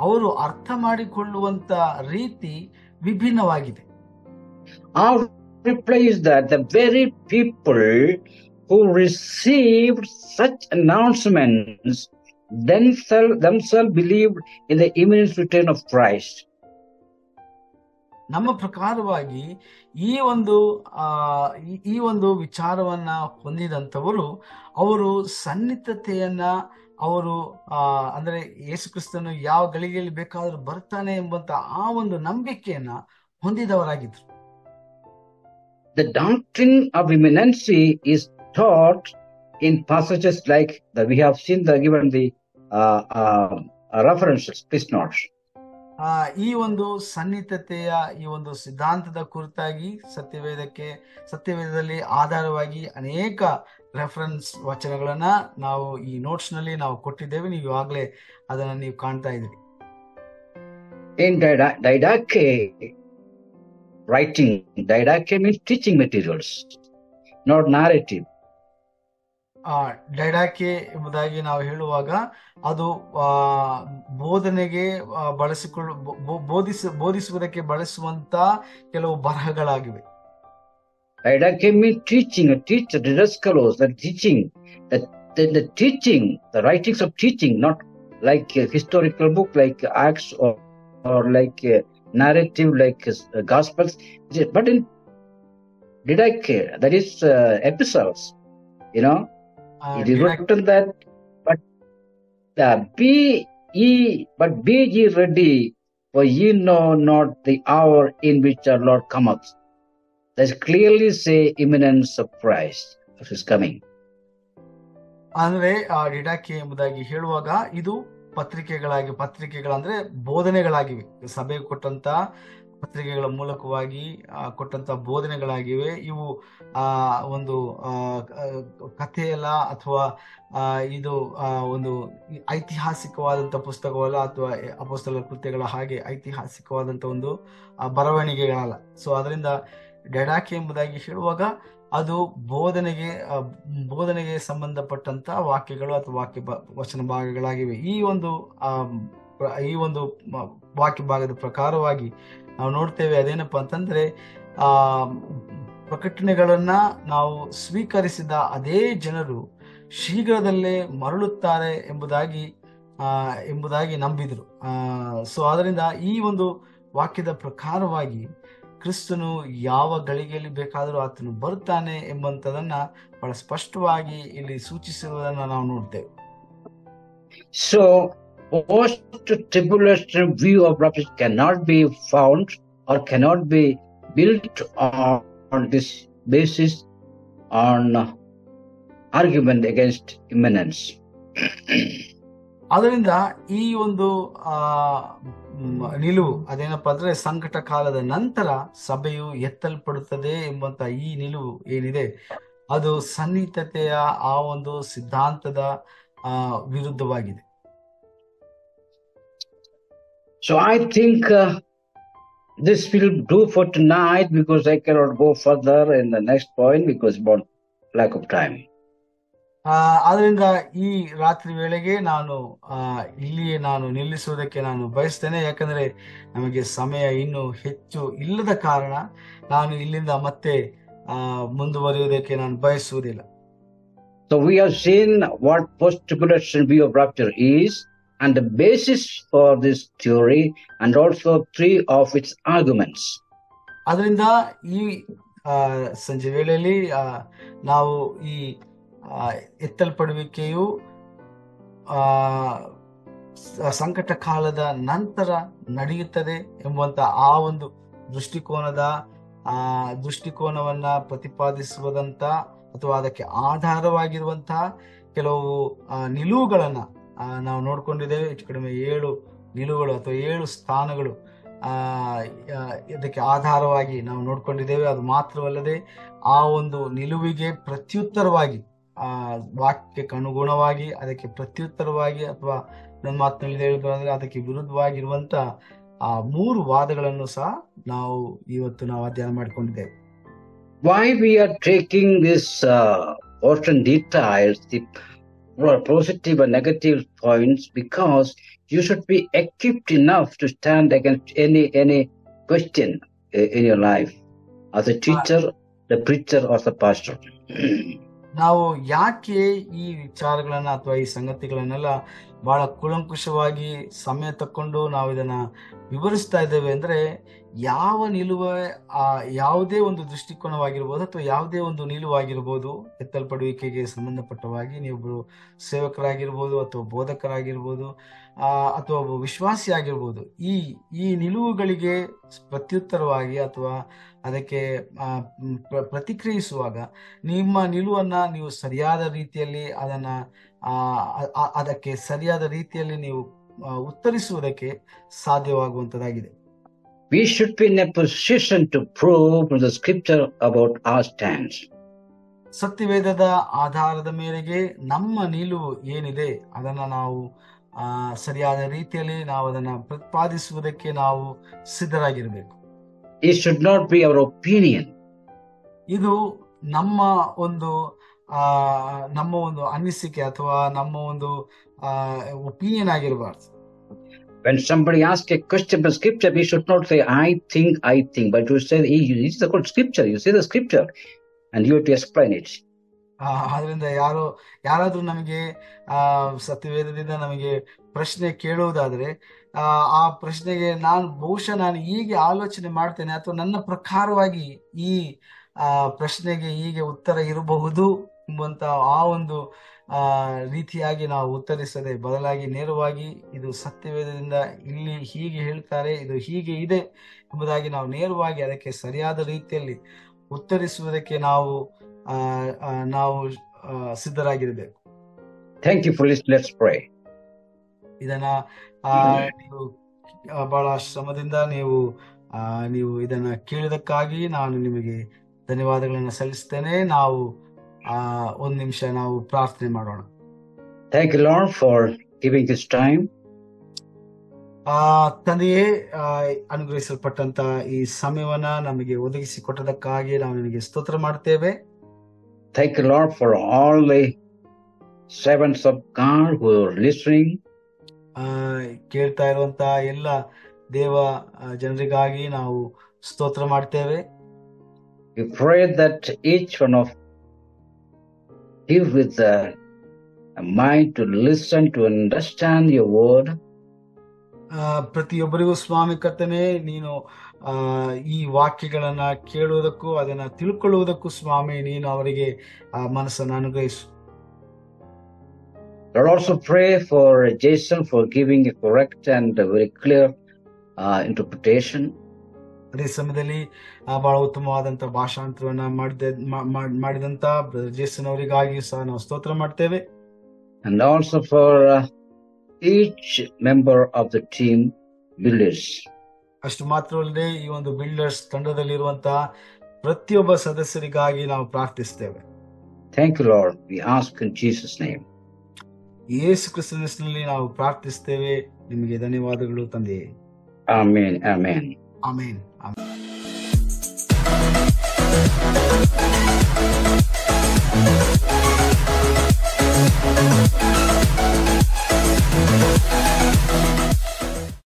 ಅವರು ಅರ್ಥ ಮಾಡಿಕೊಳ್ಳುವಂತ ರೀತಿ ವಿಭಿನ್ನವಾಗಿದೆ. Our reply is that the very people who received such announcements themselves believed in the imminent return of Christ. ನಮ್ಮ ಪ್ರಕಾರವಾಗಿ ಈ ಒಂದು ವಿಚಾರವನ್ನ ಹೊಂದಿದಂಥವರು ಅವರು ಸನ್ನಿಹಿತತೆಯನ್ನ ಅವರು ಅಂದ್ರೆ ಯೇಸು ಕ್ರಿಸ್ತನು ಯಾವ ಗಳಿಗೆಯಲ್ಲಿ ಬೇಕಾದ್ರೂ ಬರ್ತಾನೆ ಎಂಬಂತ ಆ ಒಂದು ನಂಬಿಕೆಯನ್ನ ಹೊಂದಿದವರಾಗಿದ್ರು. The doctrine of imminency is taught in passages like that we have seen given the references. Please note. ಈ ಒಂದು ಸನ್ನಿಹಿತತೆಯ ಈ ಒಂದು ಸಿದ್ಧಾಂತದ ಕುರಿತಾಗಿ ಸತ್ಯವೇದದಲ್ಲಿ ಆಧಾರವಾಗಿ ಅನೇಕ ರೆಫರೆನ್ಸ್ ವಚನಗಳನ್ನ ನಾವು ಈ ನೋಟ್ಸ್ ನಲ್ಲಿ ನಾವು ಕೊಟ್ಟಿದ್ದೇವೆ. ನೀವು ಇವಾಗಲೇ ಅದನ್ನ ನೀವು ಕಾಣ್ತಾ ಇದ್ದೀರಿ. In Didache writing, Didache means teaching materials, not narrative. ಡೈಡಾಕೆ ಎಂಬುದಾಗಿ ನಾವು ಹೇಳುವಾಗ ಅದು ಬೋಧನೆಗೆ ಬೋಧಿಸುವುದಕ್ಕೆ ಬಳಸುವಂತ ಕೆಲವು ಬರಹಗಳಾಗಿವೆ. Didache means teaching, a teacher, didaskalos, the teaching, the teaching, the writings of teaching, not like a historical book like Acts or like a narrative like Gospels, but in Didache, that is epistles, it is written that, be ye ready, for ye know not the hour in which our Lord cometh. That clearly say imminence of Christ is coming. ಅಂದ್ರೆ ಡಿಡಾಕೆ ಎಂಬುದಾಗಿ ಹೇಳುವಾಗ ಇದು ಪತ್ರಿಕೆಗಳಂದ್ರೆ ಬೋಧನೆಗಳಾಗಿವೆ. ಸಭೆಗೆ ಕೊಟ್ಟಂತ ಪತ್ರಿಕೆಗಳ ಮೂಲಕವಾಗಿ ಕೊಟ್ಟಂತ ಬೋಧನೆಗಳಾಗಿವೆ. ಇವು ಒಂದು ಕಥೆಯಲ್ಲ ಅಥವಾ ಇದು ಒಂದು ಐತಿಹಾಸಿಕವಾದಂತ ಪುಸ್ತಕವಲ್ಲ ಅಥವಾ ಅಪೊಸ್ತಲರ ಕೃತ್ಯಗಳ ಹಾಗೆ ಐತಿಹಾಸಿಕವಾದಂತ ಒಂದು ಬರವಣಿಗೆಗಳಲ್ಲ. ಸೊ ಅದರಿಂದ ಡಿಡಾಕೆ ಎಂಬುದಾಗಿ ಹೇಳುವಾಗ ಅದು ಬೋಧನೆಗೆ ಸಂಬಂಧಪಟ್ಟಂತ ವಾಕ್ಯಗಳು ಅಥವಾ ವಚನ ಭಾಗಗಳಾಗಿವೆ. ಈ ಒಂದು ವಾಕ್ಯ ಭಾಗದ ಪ್ರಕಾರವಾಗಿ ನಾವು ನೋಡ್ತೇವೆ ಅದೇನಪ್ಪಾ ಅಂತಂದ್ರೆ ಪ್ರಕಟಣೆಗಳನ್ನ ನಾವು ಸ್ವೀಕರಿಸಿದ ಅದೇ ಜನರು ಶೀಘ್ರದಲ್ಲೇ ಮರಳುತ್ತಾರೆ ಎಂಬುದಾಗಿ ನಂಬಿದ್ರು. ಸೊ ಅದರಿಂದ ಈ ಒಂದು ವಾಕ್ಯದ ಪ್ರಕಾರವಾಗಿ ಕ್ರಿಸ್ತನು ಯಾವ ಗಳಿಗೆಯಲ್ಲಿ ಬೇಕಾದರೂ ಆತನು ಬರುತ್ತಾನೆ ಎಂಬಂತದನ್ನ ಬಹಳ ಸ್ಪಷ್ಟವಾಗಿ ಇಲ್ಲಿ ಸೂಚಿಸಿರುವುದನ್ನ ನಾವು ನೋಡ್ತೇವೆ. So post-tribulation view of rapture cannot be found or cannot be built on this basis on argument against imminence. ಅದರಿಂದ ಈ ಒಂದು ನಿಲುವು ಅದೇನಪ್ಪ ಅಂದ್ರೆ ಸಂಕಟ ಕಾಲದ ನಂತರ ಸಭೆಯು ಎತ್ತಲ್ಪಡುತ್ತದೆ ಎಂಬಂತ ಈ ನಿಲುವು ಏನಿದೆ ಅದು ಸನ್ನಿಹಿತತೆಯ ಆ ಒಂದು ಸಿದ್ಧಾಂತದ ವಿರುದ್ಧವಾಗಿದೆ. So I think this will do for tonight because I cannot go further in the next point because about lack of time. ಆದ್ರಿಂದ ಈ ರಾತ್ರಿ ವೇಳೆಗೆ ಇಲ್ಲಿಯೇ ನಾನು ನಿಲ್ಲಿಸುವುದಕ್ಕೆ ನಾನು ಬಯಸ್ತೇನೆ. ಯಾಕಂದ್ರೆ ನಮಗೆ ಸಮಯ ಇನ್ನು ಹೆಚ್ಚು ಇಲ್ಲದ ಕಾರಣ ನಾನು ಇಲ್ಲಿಂದ ಮತ್ತೆ ಮುಂದುವರಿಯುವುದಕ್ಕೆ ನಾನು ಬಯಸುವುದಿಲ್ಲ. So we have seen what post-tribulation view of rapture is and the basis for this theory and also three of its arguments. ಅದರಿಂದ ಈ ಸಂಜೆ ವೇಳೆಯಲ್ಲಿ ನಾವು ಈ ಎತ್ತಲ್ಪಡುವಿಕೆಯು ಸಂಕಟ ಕಾಲದ ನಂತರ ನಡೆಯುತ್ತದೆ ಎಂಬುವಂತ ಆ ಒಂದು ದೃಷ್ಟಿಕೋನವನ್ನ ಪ್ರತಿಪಾದಿಸುವುದಂತ ಅಥವಾ ಅದಕ್ಕೆ ಆಧಾರವಾಗಿರುವಂತಹ ಕೆಲವು ನಿಲುವುಗಳನ್ನ ನಾವು ನೋಡ್ಕೊಂಡಿದ್ದೇವೆ. ಹೆಚ್ಚು ಕಡಿಮೆ 7 ನಿಲುವುಗಳು ಅಥವಾ 7 ಸ್ಥಾನಗಳು ಇದಕ್ಕೆ ಆಧಾರವಾಗಿ ನಾವು ನೋಡ್ಕೊಂಡಿದ್ದೇವೆ. ಅದು ಮಾತ್ರವಲ್ಲದೆ ಆ ಒಂದು ನಿಲುವಿಗೆ ಪ್ರತ್ಯುತ್ತರವಾಗಿ ವಾಕ್ಯಕ್ಕೆ ಅನುಗುಣವಾಗಿ ಅದಕ್ಕೆ ಪ್ರತ್ಯುತ್ತರವಾಗಿ ಅಥವಾ ನನ್ನ ಮಾತಿನಲ್ಲಿ ಹೇಳಿದ್ರೆ ಅದಕ್ಕೆ ವಿರುದ್ಧವಾಗಿರುವಂತ 3 ವಾದಗಳನ್ನು ಸಹ ನಾವು ಅಧ್ಯಯನ ಮಾಡಿಕೊಂಡಿದ್ದೇವೆ. Why we are taking this portion details, the positive and negative points, because you should be equipped enough to stand against any question in your life, as a teacher, the preacher, or the pastor. ನಾವು ಯಾಕೆ ಈ ವಿಚಾರಗಳನ್ನ ಅಥವಾ ಈ ಸಂಗತಿಗಳನ್ನೆಲ್ಲ ಬಹಳ ಕೂಲಂಕುಷವಾಗಿ ಸಮಯ ತಕ್ಕೊಂಡು ನಾವು ಇದನ್ನ ವಿವರಿಸ್ತಾ ಇದ್ದೇವೆ ಅಂದ್ರೆ, ಯಾವ ಯಾವುದೇ ಒಂದು ದೃಷ್ಟಿಕೋನವಾಗಿರ್ಬೋದು ಅಥವಾ ಯಾವುದೇ ಒಂದು ನಿಲುವಾಗಿರ್ಬೋದು, ಎತ್ತಲ್ಪಡುವಿಕೆಗೆ ಸಂಬಂಧಪಟ್ಟವಾಗಿ ನೀವೊಬ್ಬರು ಸೇವಕರಾಗಿರ್ಬೋದು ಅಥವಾ ಬೋಧಕರಾಗಿರ್ಬೋದು ಅಥವಾ ಒಬ್ಬ ವಿಶ್ವಾಸಿ ಆಗಿರ್ಬೋದು, ಈ ನಿಲುವುಗಳಿಗೆ ಪ್ರತ್ಯುತ್ತರವಾಗಿ ಅಥವಾ ಅದಕ್ಕೆ ಪ್ರತಿಕ್ರಿಯಿಸುವಾಗ ನಿಮ್ಮ ನಿಲುವನ್ನ ನೀವು ಸರಿಯಾದ ರೀತಿಯಲ್ಲಿ ಅದಕ್ಕೆ ಸರಿಯಾದ ರೀತಿಯಲ್ಲಿ ನೀವು ಉತ್ತರಿಸುವುದಕ್ಕೆ ಸಾಧ್ಯವಾಗುವಂತದ್ದಾಗಿದೆ. We should be in a position to prove from the scripture about our stance. ಸತ್ಯವೇದದ ಆಧಾರದ ಮೇರೆಗೆ ನಮ್ಮ ನಿಲುವು ಏನಿದೆ ಅದನ್ನ ನಾವು ಸರಿಯಾದ ರೀತಿಯಲ್ಲಿ ನಾವು ಅದನ್ನ ಪ್ರತಿಪಾದಿಸುವುದಕ್ಕೆ ನಾವು ಸಿದ್ಧರಾಗಿರಬೇಕು. It should not be our opinion. ಇದು ನಮ್ಮ ಒಂದು ಅನಿಸಿಕೆ ಅಥವಾ ನಮ್ಮ ಒಂದು opinion ಆಗಿರಬಾರ್ದು. When somebody asks a question about scripture, we should not say, I think, but you say, this is the good scripture. You say the scripture and you have to explain it. ಆದ್ರಿಂದ ಯಾರಾದ್ರೂ ನಮಗೆ ಸತ್ಯವೇದದಿಂದ ನಮಗೆ ಪ್ರಶ್ನೆ ಕೇಳುವುದಾದ್ರೆ ಆ ಪ್ರಶ್ನೆಗೆ ನಾನು ಹೀಗೆ ಆಲೋಚನೆ ಮಾಡ್ತೇನೆ ಅಥವಾ ನನ್ನ ಪ್ರಕಾರವಾಗಿ ಈ ಪ್ರಶ್ನೆಗೆ ಹೀಗೆ ಉತ್ತರ ಇರಬಹುದು ಎಂಬಂತ ಆ ಒಂದು ರೀತಿಯಾಗಿ ನಾವು ಉತ್ತರಿಸದೆ ಬದಲಾಗಿ ನೇರವಾಗಿ ಇದು ಸತ್ಯವೇದದಿಂದ ಇಲ್ಲಿ ಹೀಗೆ ಹೇಳ್ತಾರೆ, ಇದು ಹೀಗೆ ಇದೆ ಎಂಬುದಾಗಿ ನಾವು ನೇರವಾಗಿ ಅದಕ್ಕೆ ಸರಿಯಾದ ರೀತಿಯಲ್ಲಿ ಉತ್ತರಿಸುವುದಕ್ಕೆ ನಾವು ಸಿದ್ಧರಾಗಿರಬೇಕು. Thank you for listening. Let's pray. ಇದನ್ನ ನೀವು ಬಹಳ ಶ್ರಮದಿಂದ ನೀವು ಇದನ್ನ ಕೇಳಿದಕ್ಕಾಗಿ ನಾನು ನಿಮಗೆ ಧನ್ಯವಾದಗಳನ್ನು ಸಲ್ಲಿಸ್ತೇನೆ. ನಾವು 1 ನಿಮಿಷ ನಾವು ಪ್ರಾರ್ಥನೆ ಮಾಡೋಣ. Thank you, Lord, for giving this time. ತಂದೆಯೇ, ಅನುಗ್ರಹಿಸಲ್ಪಟ್ಟಂತ ಈ ಸಮಯವನ್ನ ನಮಗೆ ಒದಗಿಸಿ ಕೊಟ್ಟದಕ್ಕಾಗಿ ನಾವು ನಿನಗೆ ಸ್ತೋತ್ರ ಮಾಡ್ತೇವೆ. Thank you, Lord, for all the servants of God who are listening. ಕೇಳ್ತಾ ಇರುವಂತ ಎಲ್ಲ ದೇವ ಜನರಿಗಾಗಿ ನಾವು ಸ್ತೋತ್ರ ಮಾಡ್ತೇವೆ. We pray that each one of you with a mind to listen, to understand your word. ಪ್ರತಿಯೊಬ್ಬರಿಗೂ ಸ್ವಾಮಿ ಕರ್ತನೆ, ನೀನು ಈ ವಾಕ್ಯಗಳನ್ನ ಕೇಳುವುದಕ್ಕೂ ಅದನ್ನ ತಿಳ್ಕೊಳ್ಳುವುದಕ್ಕೂ ಸ್ವಾಮಿ ನೀನು ಅವರಿಗೆ ಮನಸ್ಸನ್ನು ಅನುಗ್ರಹಿಸು. Lord, also pray for Jason for giving a correct and very clear interpretation. ಅದೇ ಸಮಯದಲ್ಲಿ ಬಹಳ ಉತ್ತಮವಾದಂತ ಭಾಷಾಂತರವನ್ನ ಮಾಡಿದಂತ ಜೇಸನ್ ಅವರಿಗಾಗಿ ಸಹ ನಾವು ಸ್ತೋತ್ರ ಮಾಡ್ತೇವೆ. And also for each member of the team builders. ಅಷ್ಟು ಮಾತ್ರವಲ್ಲದೆ ಈ ಒಂದು ಬಿಲ್ಡರ್ಸ್ ತಂಡದಲ್ಲಿರುವಂತಹ ಪ್ರತಿಯೊಬ್ಬ ಸದಸ್ಯರಿಗಾಗಿ ನಾವು ಪ್ರಾರ್ಥಿಸ್ತೇವೆ. Thank you, Lord. We ask in Jesus' name. ಯೇಸು ಕ್ರಿಸ್ತನ ಹೆಸರಿನಲ್ಲಿ ನಾವು ಪ್ರಾರ್ಥಿಸ್ತೇವೆ. ನಿಮಗೆ ಧನ್ಯವಾದಗಳು ತಂದೆಯೇ. Amen. Amen. ಆಮೆನ್. ಆಮೆನ್.